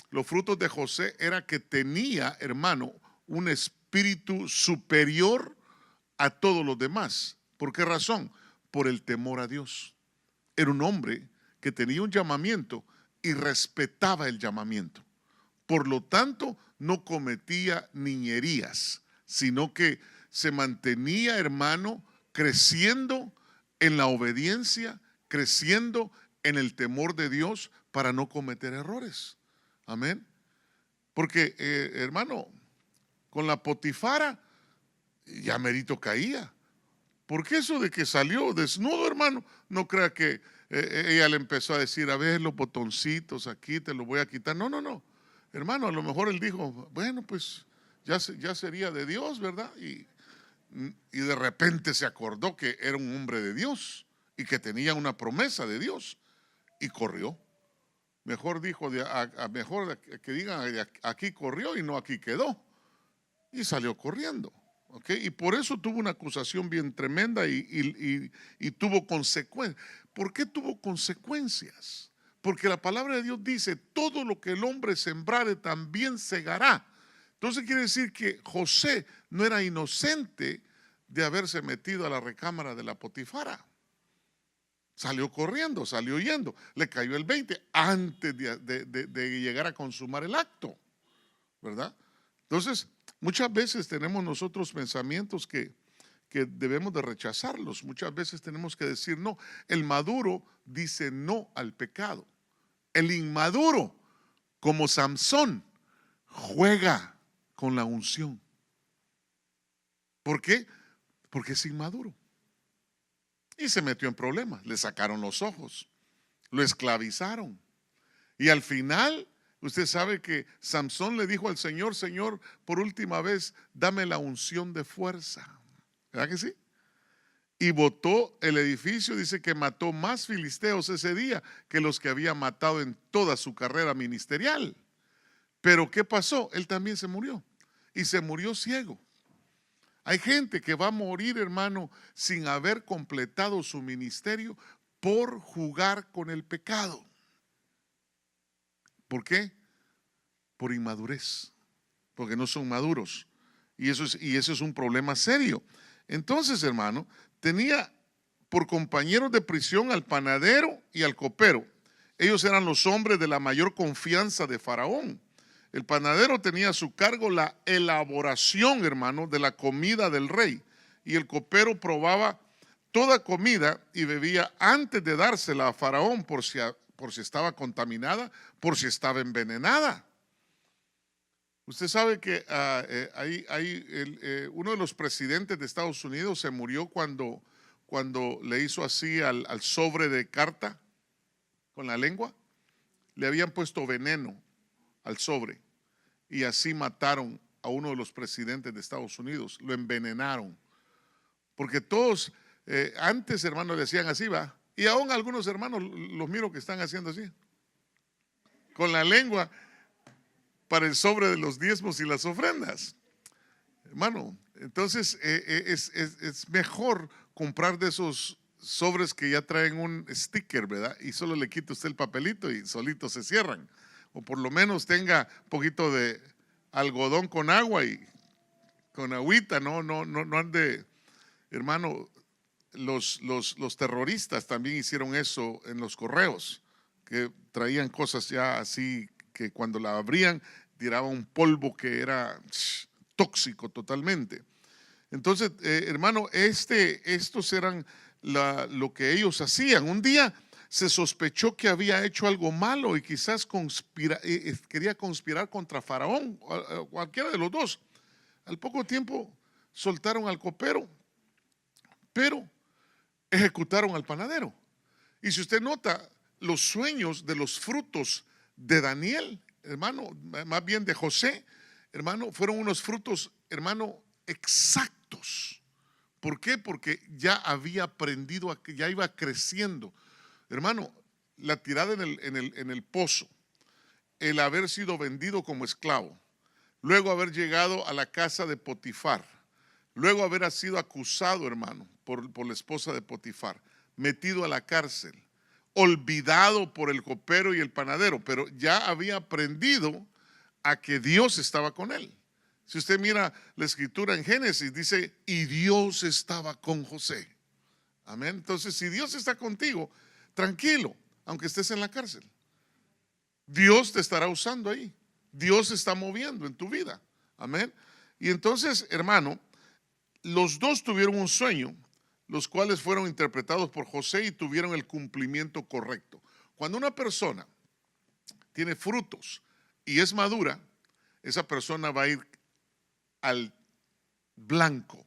Los frutos de José era que tenía, hermano, un espíritu superior a todos los demás. ¿Por qué razón? Por el temor a Dios. Era un hombre que tenía un llamamiento y respetaba el llamamiento. Por lo tanto, no cometía niñerías, sino que se mantenía, hermano, creciendo en la obediencia, creciendo en el temor de Dios para no cometer errores. Amén. Porque, hermano, con la Potifara ya merito caía, Porque eso de que salió desnudo, hermano, no crea que ella le empezó a decir, a ver, los botoncitos aquí te los voy a quitar. No, no, no. Hermano, a lo mejor él dijo, bueno, pues ya sería de Dios, ¿verdad? Y de repente se acordó que era un hombre de Dios y que tenía una promesa de Dios y corrió. Mejor dijo, mejor que digan, aquí corrió y no aquí quedó. Y salió corriendo. ¿Okay? Y por eso tuvo una acusación bien tremenda y tuvo consecuencias. ¿Por qué tuvo consecuencias? Porque la palabra de Dios dice, todo lo que el hombre sembrare también segará. Entonces quiere decir que José no era inocente de haberse metido a la recámara de la Potifara. Salió corriendo, salió huyendo, le cayó el 20 antes de llegar a consumar el acto, ¿verdad? Entonces, muchas veces tenemos nosotros pensamientos que debemos de rechazarlos. Muchas veces tenemos que decir no. El maduro dice no al pecado. El inmaduro, como Samson, juega con la unción. ¿Por qué? Porque es inmaduro. Y se metió en problemas. Le sacaron los ojos, lo esclavizaron. Y al final, usted sabe que Samson le dijo al Señor, Señor, por última vez, dame la unción de fuerza. ¿Verdad que sí? Y botó el edificio, dice que mató más filisteos ese día que los que había matado en toda su carrera ministerial. Pero ¿qué pasó? Él también se murió y se murió ciego. Hay gente que va a morir, hermano, sin haber completado su ministerio por jugar con el pecado. ¿Por qué? Por inmadurez, porque no son maduros. Y eso es un problema serio. Entonces, hermano, tenía por compañeros de prisión al panadero y al copero. Ellos eran los hombres de la mayor confianza de Faraón. El panadero tenía a su cargo la elaboración, hermano, de la comida del rey. Y el copero probaba toda comida y bebía antes de dársela a Faraón por si estaba contaminada, por si estaba envenenada. Usted sabe que uno de los presidentes de Estados Unidos se murió cuando le hizo así al sobre de carta con la lengua. Le habían puesto veneno al sobre y así mataron a uno de los presidentes de Estados Unidos. Lo envenenaron. Porque todos antes, hermanos, le decían así, va. Y aún algunos hermanos los miro que están haciendo así. Con la lengua para el sobre de los diezmos y las ofrendas. Hermano, entonces es mejor comprar de esos sobres que ya traen un sticker, ¿verdad? Y solo le quita usted el papelito y solitos se cierran. O por lo menos tenga un poquito de algodón con agua y con agüita, no ande, hermano. Los terroristas también hicieron eso en los correos, que traían cosas ya así que cuando la abrían tiraba un polvo que era tóxico totalmente. Entonces, hermano, estos eran lo que ellos hacían. Un día se sospechó que había hecho algo malo y quizás quería conspirar contra Faraón, cualquiera de los dos. Al poco tiempo soltaron al copero, pero ejecutaron al panadero. Y si usted nota, los sueños de los frutos de Daniel, hermano, más bien de José, hermano, fueron unos frutos, hermano, exactos. ¿Por qué? Porque ya había aprendido, ya iba creciendo. Hermano, la tirada en el pozo, el haber sido vendido como esclavo, luego haber llegado a la casa de Potifar, luego haber sido acusado, hermano, por la esposa de Potifar, metido a la cárcel, olvidado por el copero y el panadero, pero ya había aprendido a que Dios estaba con él. Si usted mira la escritura en Génesis, dice, y Dios estaba con José. Amén. Entonces, si Dios está contigo, tranquilo, aunque estés en la cárcel. Dios te estará usando ahí. Dios se está moviendo en tu vida. Amén. Y entonces, hermano, los dos tuvieron un sueño, los cuales fueron interpretados por José y tuvieron el cumplimiento correcto. Cuando una persona tiene frutos y es madura, esa persona va a ir al blanco,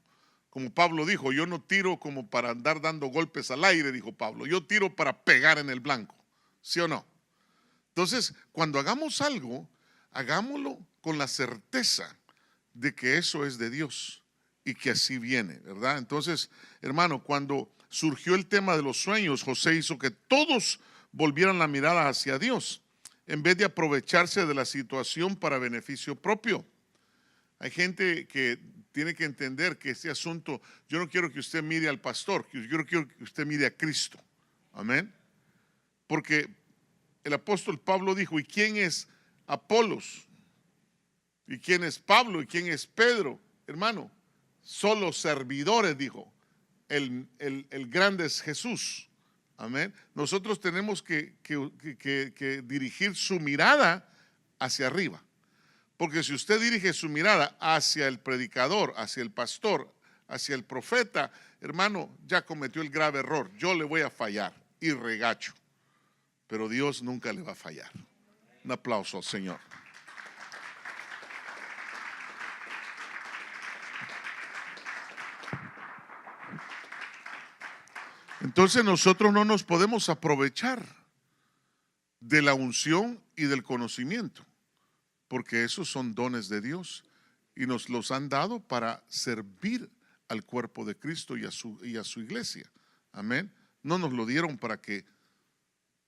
Como Pablo dijo, yo no tiro como para andar dando golpes al aire, dijo Pablo. Yo tiro para pegar en el blanco. ¿Sí o no? Entonces, cuando hagamos algo, hagámoslo con la certeza de que eso es de Dios y que así viene, ¿verdad? Entonces, hermano, cuando surgió el tema de los sueños, José hizo que todos volvieran la mirada hacia Dios, en vez de aprovecharse de la situación para beneficio propio. Hay gente que tiene que entender que este asunto, yo no quiero que usted mire al pastor, yo quiero que usted mire a Cristo. Amén. Porque el apóstol Pablo dijo, ¿y quién es Apolos? ¿Y quién es Pablo? ¿Y quién es Pedro? Hermano, solo servidores, dijo. El grande es Jesús. Amén. Nosotros tenemos que dirigir su mirada hacia arriba. Porque si usted dirige su mirada hacia el predicador, hacia el pastor, hacia el profeta, hermano, ya cometió el grave error. Yo le voy a fallar y regacho. Pero Dios nunca le va a fallar. Un aplauso al Señor. Entonces nosotros no nos podemos aprovechar de la unción y del conocimiento, porque esos son dones de Dios y nos los han dado para servir al cuerpo de Cristo y a su iglesia. Amén. No nos lo dieron para que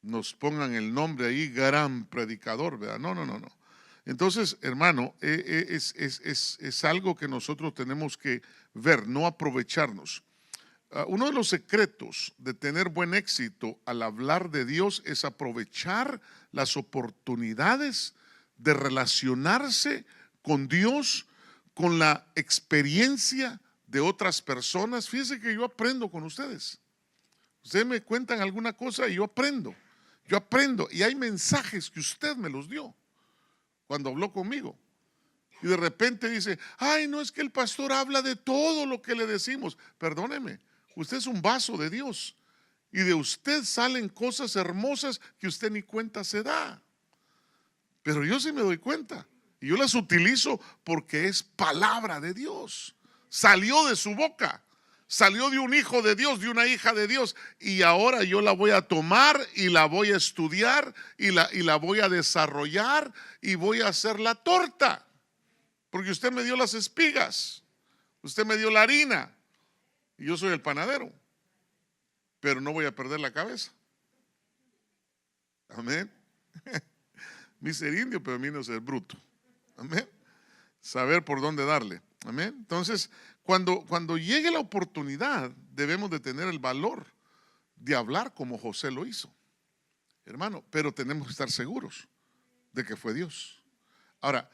nos pongan el nombre ahí, gran predicador, ¿verdad? No. Entonces, hermano, es algo que nosotros tenemos que ver, no aprovecharnos. Uno de los secretos de tener buen éxito al hablar de Dios es aprovechar las oportunidades de relacionarse con Dios, con la experiencia de otras personas. Fíjense que yo aprendo con ustedes. Ustedes me cuentan alguna cosa y yo aprendo. Y hay mensajes que usted me los dio cuando habló conmigo. Y de repente dice, ay, no es que el pastor habla de todo lo que le decimos. Perdóneme. Usted es un vaso de Dios y de usted salen cosas hermosas que usted ni cuenta se da. Pero yo sí me doy cuenta y yo las utilizo porque es palabra de Dios. Salió de su boca, salió de un hijo de Dios, de una hija de Dios, y ahora yo la voy a tomar y la voy a estudiar y la voy a desarrollar y voy a hacer la torta. Porque usted me dio las espigas, usted me dio la harina. Y yo soy el panadero, pero no voy a perder la cabeza. Amén. Mi ser indio, pero a mí no ser bruto. Amén. Saber por dónde darle. Amén. Entonces, cuando llegue la oportunidad, debemos de tener el valor de hablar como José lo hizo. Hermano, pero tenemos que estar seguros de que fue Dios. Ahora,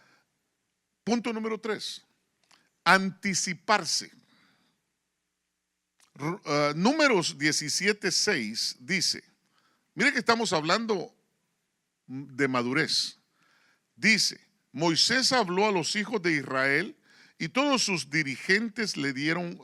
punto número 3, anticiparse. Números 17:6 dice, mire que estamos hablando de madurez. Dice, Moisés habló a los hijos de Israel y todos sus dirigentes le dieron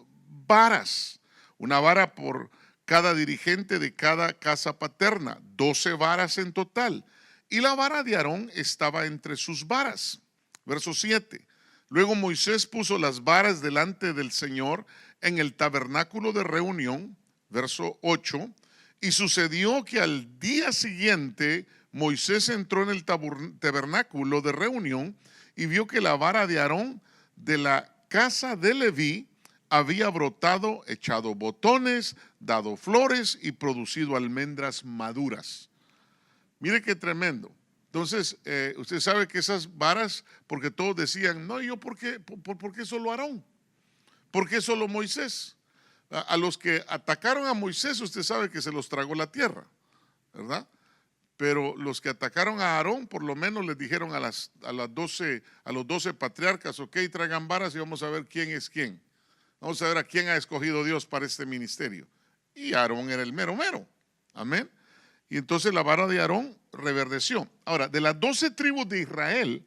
varas, una vara por cada dirigente de cada casa paterna, 12 varas en total. Y la vara de Aarón estaba entre sus varas. Verso 7. Luego Moisés puso las varas delante del Señor en el tabernáculo de reunión, verso 8, y sucedió que al día siguiente Moisés entró en el tabernáculo de reunión y vio que la vara de Aarón de la casa de Leví había brotado, echado botones, dado flores y producido almendras maduras. Mire qué tremendo. Entonces, usted sabe que esas varas, porque todos decían, no, yo, ¿por qué solo Aarón? ¿Por qué solo Moisés? A los que atacaron a Moisés, usted sabe que se los tragó la tierra, ¿verdad? Pero los que atacaron a Aarón, por lo menos les dijeron a los 12 patriarcas, ok, traigan varas y vamos a ver quién es quién. Vamos a ver a quién ha escogido Dios para este ministerio. Y Aarón era el mero mero. Amén. Y entonces la vara de Aarón reverdeció. Ahora, de las 12 tribus de Israel,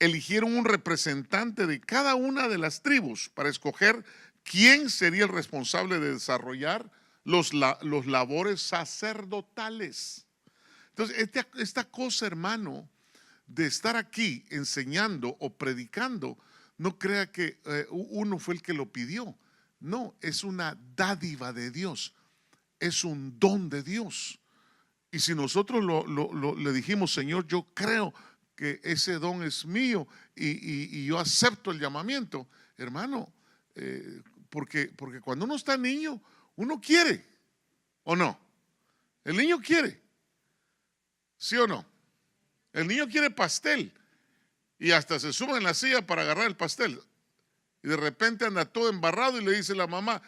eligieron un representante de cada una de las tribus para escoger quién sería el responsable de desarrollar los labores sacerdotales. Entonces, esta cosa, hermano, de estar aquí enseñando o predicando, no crea que uno fue el que lo pidió. No, es una dádiva de Dios, es un don de Dios. Y si nosotros le dijimos, Señor, yo creo que ese don es mío y yo acepto el llamamiento, hermano, porque cuando uno está niño, uno quiere, ¿o no? El niño quiere, ¿sí o no? El niño quiere pastel y hasta se sube en la silla para agarrar el pastel. Y de repente anda todo embarrado y le dice la mamá,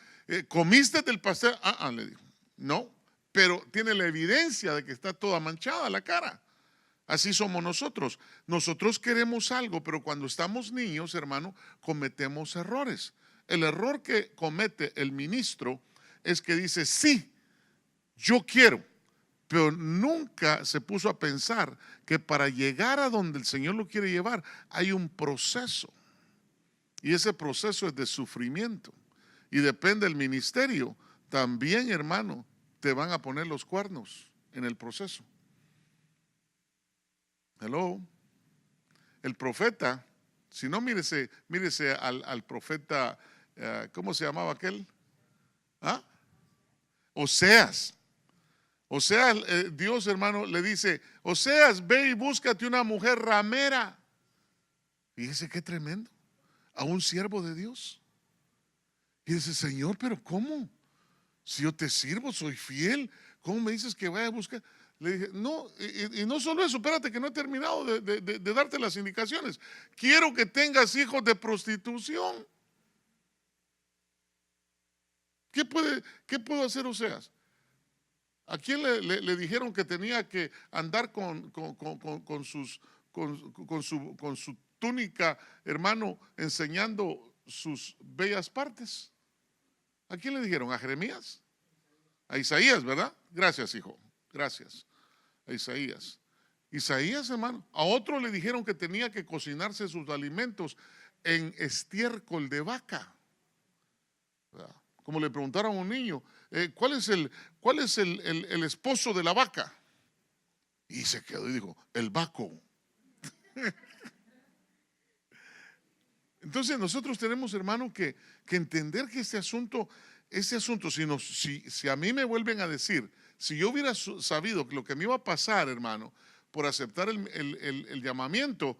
¿comiste del pastel? Le dijo, no, pero tiene la evidencia de que está toda manchada la cara. Así somos nosotros. Nosotros queremos algo, pero cuando estamos niños, hermano, cometemos errores. El error que comete el ministro es que dice, sí, yo quiero, pero nunca se puso a pensar que para llegar a donde el Señor lo quiere llevar hay un proceso. Y ese proceso es de sufrimiento. Y depende del ministerio. También, hermano, te van a poner los cuernos en el proceso. Hello. El profeta, si no, mírese al profeta, ¿cómo se llamaba aquel? Oseas. Oseas, Dios, hermano, le dice, Oseas, ve y búscate una mujer ramera. Fíjese qué tremendo. A un siervo de Dios. Y dice, Señor, pero ¿cómo? Si yo te sirvo, soy fiel, ¿cómo me dices que vaya a buscar? Le dije, no, y no solo eso, espérate que no he terminado de darte las indicaciones. Quiero que tengas hijos de prostitución. ¿Qué puedo hacer, Oseas? ¿A quién le dijeron que tenía que andar con su túnica, hermano, enseñando sus bellas partes? ¿A quién le dijeron? ¿A Jeremías? A Isaías, ¿verdad? Gracias, hijo. Gracias. A Isaías. Isaías, hermano. A otro le dijeron que tenía que cocinarse sus alimentos en estiércol de vaca. ¿Verdad? Como le preguntaron a un niño, ¿cuál es el esposo de la vaca? Y se quedó y dijo, el vaco. Entonces nosotros tenemos, hermano, que entender que ese asunto, si a mí me vuelven a decir, si yo hubiera sabido lo que me iba a pasar, hermano, por aceptar el llamamiento,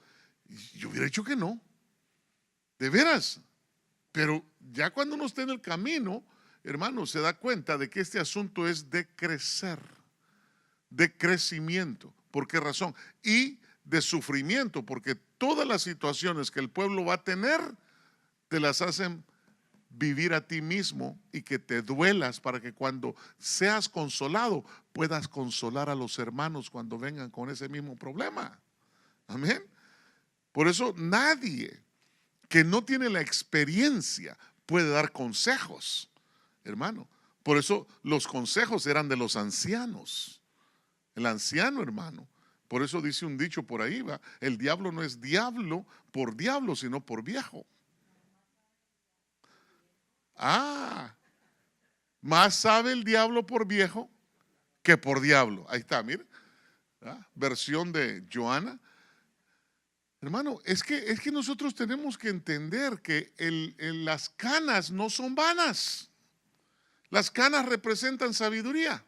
yo hubiera dicho que no, de veras. Pero ya cuando uno está en el camino, hermano, se da cuenta de que este asunto es de crecer, de crecimiento. ¿Por qué razón? Y de sufrimiento, porque todas las situaciones que el pueblo va a tener, te las hacen vivir a ti mismo y que te duelas para que cuando seas consolado, puedas consolar a los hermanos cuando vengan con ese mismo problema. Amén. Por eso nadie que no tiene la experiencia puede dar consejos, hermano. Por eso los consejos eran de los ancianos. El anciano, hermano. Por eso dice un dicho por ahí, va, el diablo no es diablo por diablo, sino por viejo. Más sabe el diablo por viejo que por diablo. Ahí está, mire. Versión de Joana. Hermano, es que nosotros tenemos que entender que las canas no son vanas. Las canas representan sabiduría.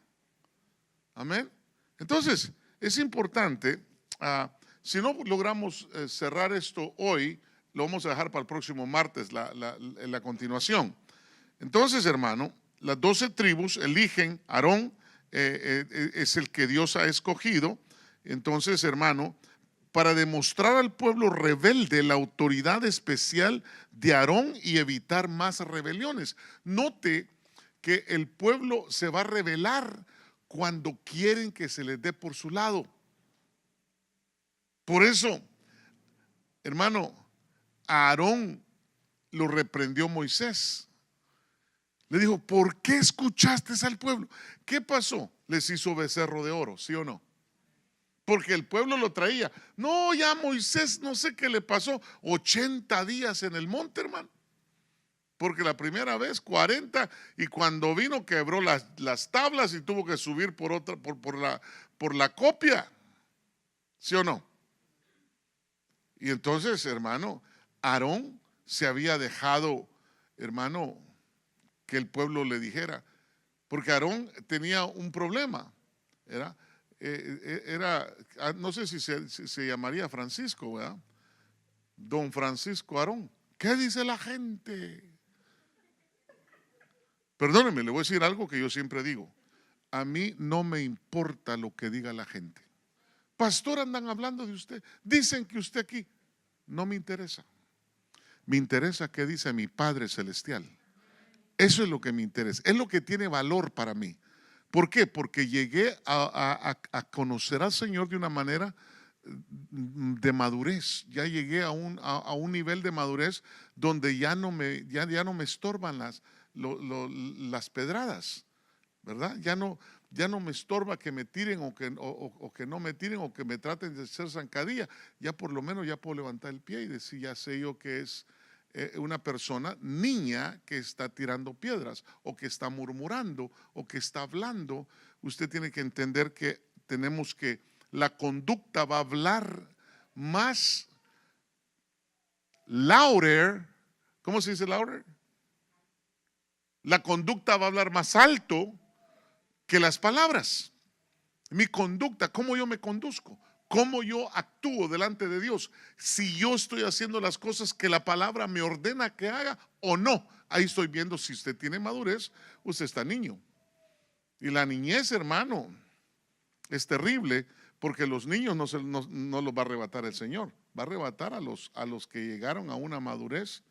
Amén. Entonces, es importante, si no logramos cerrar esto hoy, lo vamos a dejar para el próximo martes, la continuación. Entonces, hermano, las 12 tribus eligen, Aarón es el que Dios ha escogido. Entonces, hermano, para demostrar al pueblo rebelde la autoridad especial de Aarón y evitar más rebeliones. Note que el pueblo se va a rebelar cuando quieren que se les dé por su lado. Por eso, hermano, a Aarón lo reprendió Moisés. Le dijo, ¿por qué escuchaste al pueblo? ¿Qué pasó? Les hizo becerro de oro, ¿sí o no? Porque el pueblo lo traía. No, ya Moisés, no sé qué le pasó, 80 días en el monte, hermano. Porque la primera vez 40 y cuando vino quebró las tablas y tuvo que subir por la copia. ¿Sí o no? Y entonces, hermano, Aarón se había dejado, hermano, que el pueblo le dijera, porque Aarón tenía un problema, no sé si se llamaría Francisco, ¿verdad? Don Francisco Aarón. ¿Qué dice la gente? Perdóneme, le voy a decir algo que yo siempre digo. A mí no me importa lo que diga la gente. Pastor, andan hablando de usted. Dicen que usted aquí. No me interesa. Me interesa qué dice mi Padre Celestial. Eso es lo que me interesa. Es lo que tiene valor para mí. ¿Por qué? Porque llegué a conocer al Señor de una manera de madurez. Ya llegué a un nivel de madurez donde ya no me estorban las pedradas, ¿verdad? Ya no me estorba que me tiren o que no me tiren o que me traten de hacer zancadilla. Ya por lo menos ya puedo levantar el pie y decir, ya sé yo que es una persona niña que está tirando piedras o que está murmurando o que está hablando. Usted tiene que entender que la conducta va a hablar más louder. ¿Cómo se dice louder? La conducta va a hablar más alto que las palabras. Mi conducta, cómo yo me conduzco, cómo yo actúo delante de Dios, si yo estoy haciendo las cosas que la palabra me ordena que haga o no. Ahí estoy viendo si usted tiene madurez, usted está niño. Y la niñez, hermano, es terrible, porque los niños no los va a arrebatar el Señor, va a arrebatar a los que llegaron a una madurez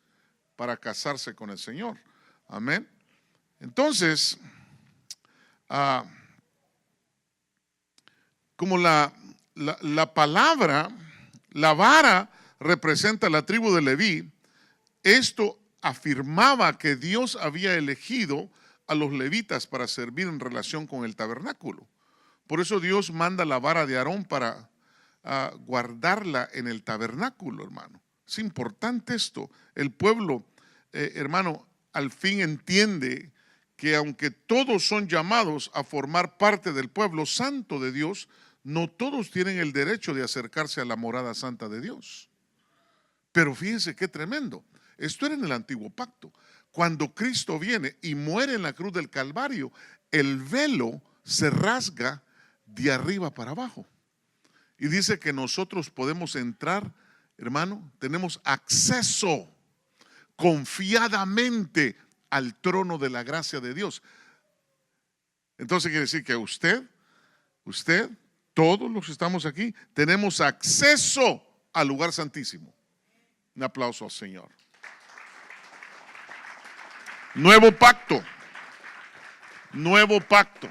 para casarse con el Señor. Amén. Entonces, como la palabra, la vara representa la tribu de Leví, esto afirmaba que Dios había elegido a los levitas para servir en relación con el tabernáculo. Por eso Dios manda la vara de Aarón para guardarla en el tabernáculo, hermano. Es importante esto. El pueblo, hermano, al fin entiende que aunque todos son llamados a formar parte del pueblo santo de Dios, no todos tienen el derecho de acercarse a la morada santa de Dios. Pero fíjense qué tremendo. Esto era en el antiguo pacto. Cuando Cristo viene y muere en la cruz del Calvario, el velo se rasga de arriba para abajo. Y dice que nosotros podemos entrar, hermano, tenemos acceso confiadamente al trono de la gracia de Dios. Entonces quiere decir que usted, todos los que estamos aquí, tenemos acceso al lugar santísimo. Un aplauso al Señor. Nuevo pacto. Nuevo pacto.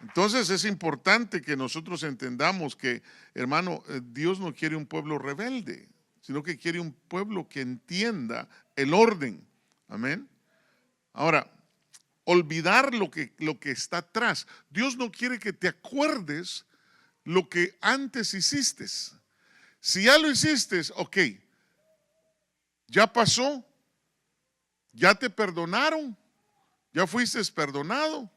Entonces es importante que nosotros entendamos que, hermano, Dios no quiere un pueblo rebelde, sino que quiere un pueblo que entienda el orden. Amén. Ahora, olvidar lo que está atrás. Dios no quiere que te acuerdes lo que antes hiciste. Si ya lo hiciste, ok, ya pasó, ya te perdonaron, ya fuiste perdonado,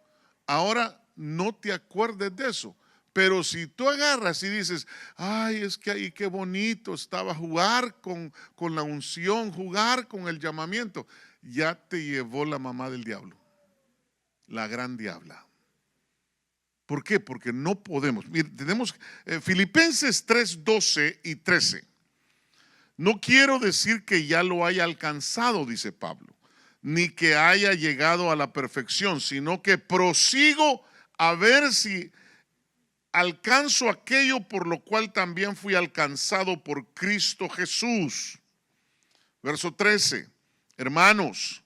ahora no te acuerdes de eso. Pero si tú agarras y dices, ay, es que ahí qué bonito estaba jugar con la unción, jugar con el llamamiento, ya te llevó la mamá del diablo, la gran diabla. ¿Por qué? Porque no podemos. Mire, tenemos Filipenses 3, 12 y 13. No quiero decir que ya lo haya alcanzado, dice Pablo, ni que haya llegado a la perfección, sino que prosigo a ver si alcanzo aquello por lo cual también fui alcanzado por Cristo Jesús. Verso 13. Hermanos,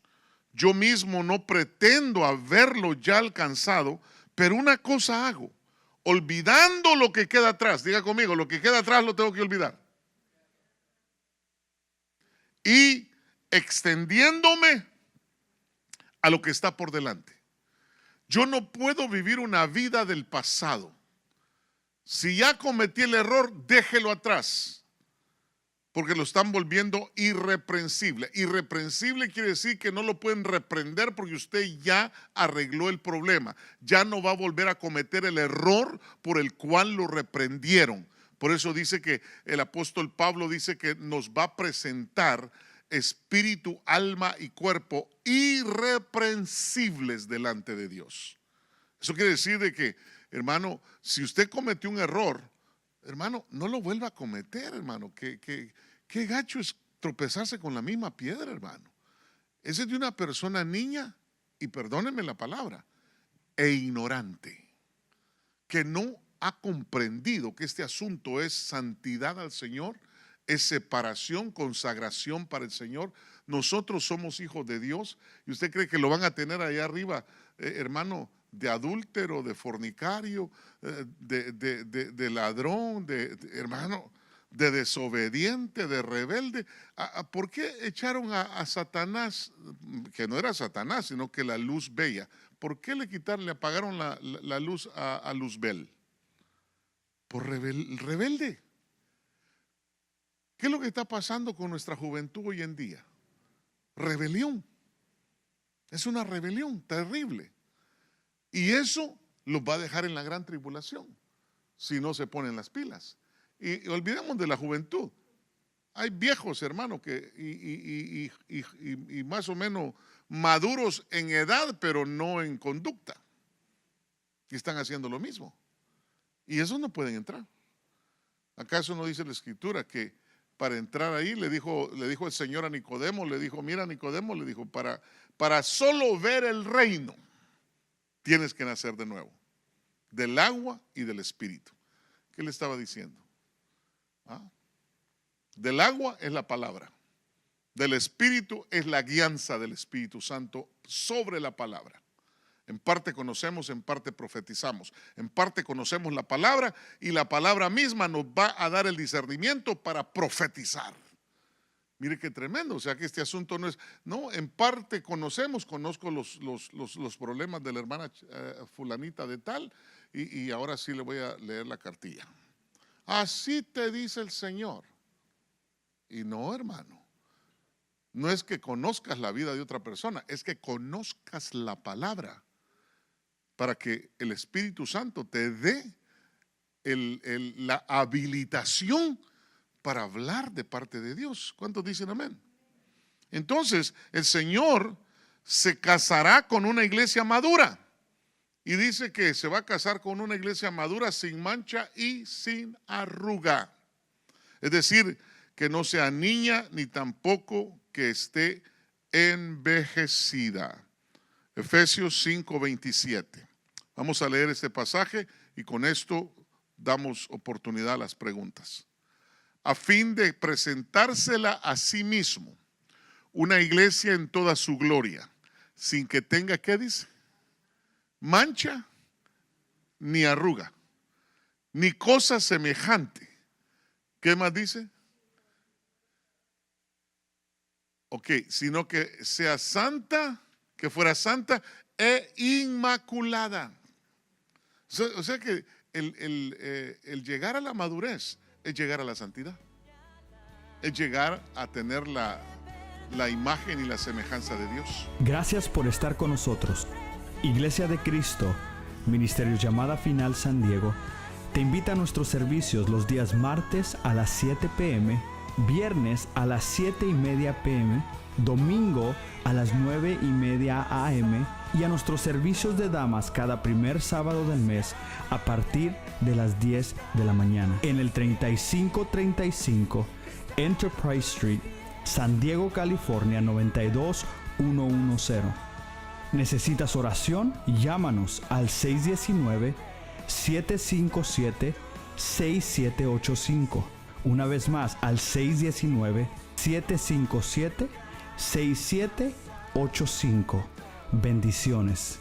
yo mismo no pretendo haberlo ya alcanzado, pero una cosa hago, olvidando lo que queda atrás. Diga conmigo, lo que queda atrás lo tengo que olvidar. Y extendiéndome a lo que está por delante. Yo no puedo vivir una vida del pasado. Si ya cometí el error, déjelo atrás, porque lo están volviendo irreprensible. Irreprensible quiere decir que no lo pueden reprender porque usted ya arregló el problema. Ya no va a volver a cometer el error por el cual lo reprendieron. Por eso dice que el apóstol Pablo dice que nos va a presentar espíritu, alma y cuerpo irreprensibles delante de Dios. Eso quiere decir de que, hermano, si usted cometió un error, hermano, no lo vuelva a cometer, hermano. Qué gacho es tropezarse con la misma piedra, hermano. Ese es de una persona niña, y perdónenme la palabra, e ignorante, que no ha comprendido que este asunto es santidad al Señor, es separación, consagración para el Señor. Nosotros somos hijos de Dios y usted cree que lo van a tener allá arriba, hermano, de adúltero, de fornicario, de ladrón, hermano, de desobediente, de rebelde. ¿Por qué echaron a Satanás, que no era Satanás, sino que la luz bella? ¿Por qué le apagaron la luz a Luzbel? Por rebelde. ¿Qué es lo que está pasando con nuestra juventud hoy en día? Rebelión. Es una rebelión terrible. Y eso los va a dejar en la gran tribulación si no se ponen las pilas. Y olvidemos de la juventud. Hay viejos, hermano, y más o menos maduros en edad, pero no en conducta. Y están haciendo lo mismo. Y esos no pueden entrar. ¿Acaso no dice la Escritura que para entrar ahí le dijo el Señor a Nicodemo, le dijo, mira Nicodemo, le dijo, para solo ver el reino tienes que nacer de nuevo, del agua y del Espíritu? ¿Qué le estaba diciendo? Del agua es la palabra, del Espíritu es la guianza del Espíritu Santo sobre la palabra. En parte conocemos, en parte profetizamos, en parte conocemos la palabra y la palabra misma nos va a dar el discernimiento para profetizar. Mire qué tremendo, o sea que este asunto no, en parte conozco los problemas de la hermana fulanita de tal y ahora sí le voy a leer la cartilla. Así te dice el Señor. Y no, hermano, no es que conozcas la vida de otra persona, es que conozcas la palabra para que el Espíritu Santo te dé la habilitación para hablar de parte de Dios. ¿Cuántos dicen amén? Entonces, el Señor se casará con una iglesia madura. Y dice que se va a casar con una iglesia madura sin mancha y sin arruga. Es decir, que no sea niña ni tampoco que esté envejecida. Efesios 5:27. Vamos a leer este pasaje y con esto damos oportunidad a las preguntas. A fin de presentársela a sí mismo, una iglesia en toda su gloria, sin que tenga, ¿qué dice? Mancha, ni arruga, ni cosa semejante. ¿Qué más dice? Ok, sino que sea santa, que fuera santa e inmaculada. O sea que el llegar a la madurez es llegar a la santidad, es llegar a tener la imagen y la semejanza de Dios. Gracias por estar con nosotros. Iglesia de Cristo, Ministerio Llamada Final San Diego, te invita a nuestros servicios los días martes a las 7 p.m., viernes a las 7:30 p.m., domingo a las 9:30 a.m. y a nuestros servicios de damas cada primer sábado del mes a partir de las 10 de la mañana. En el 3535 Enterprise Street, San Diego, California 92110. ¿Necesitas oración? Llámanos al 619-757-6785. Una vez más, al 619-757-6785. Bendiciones.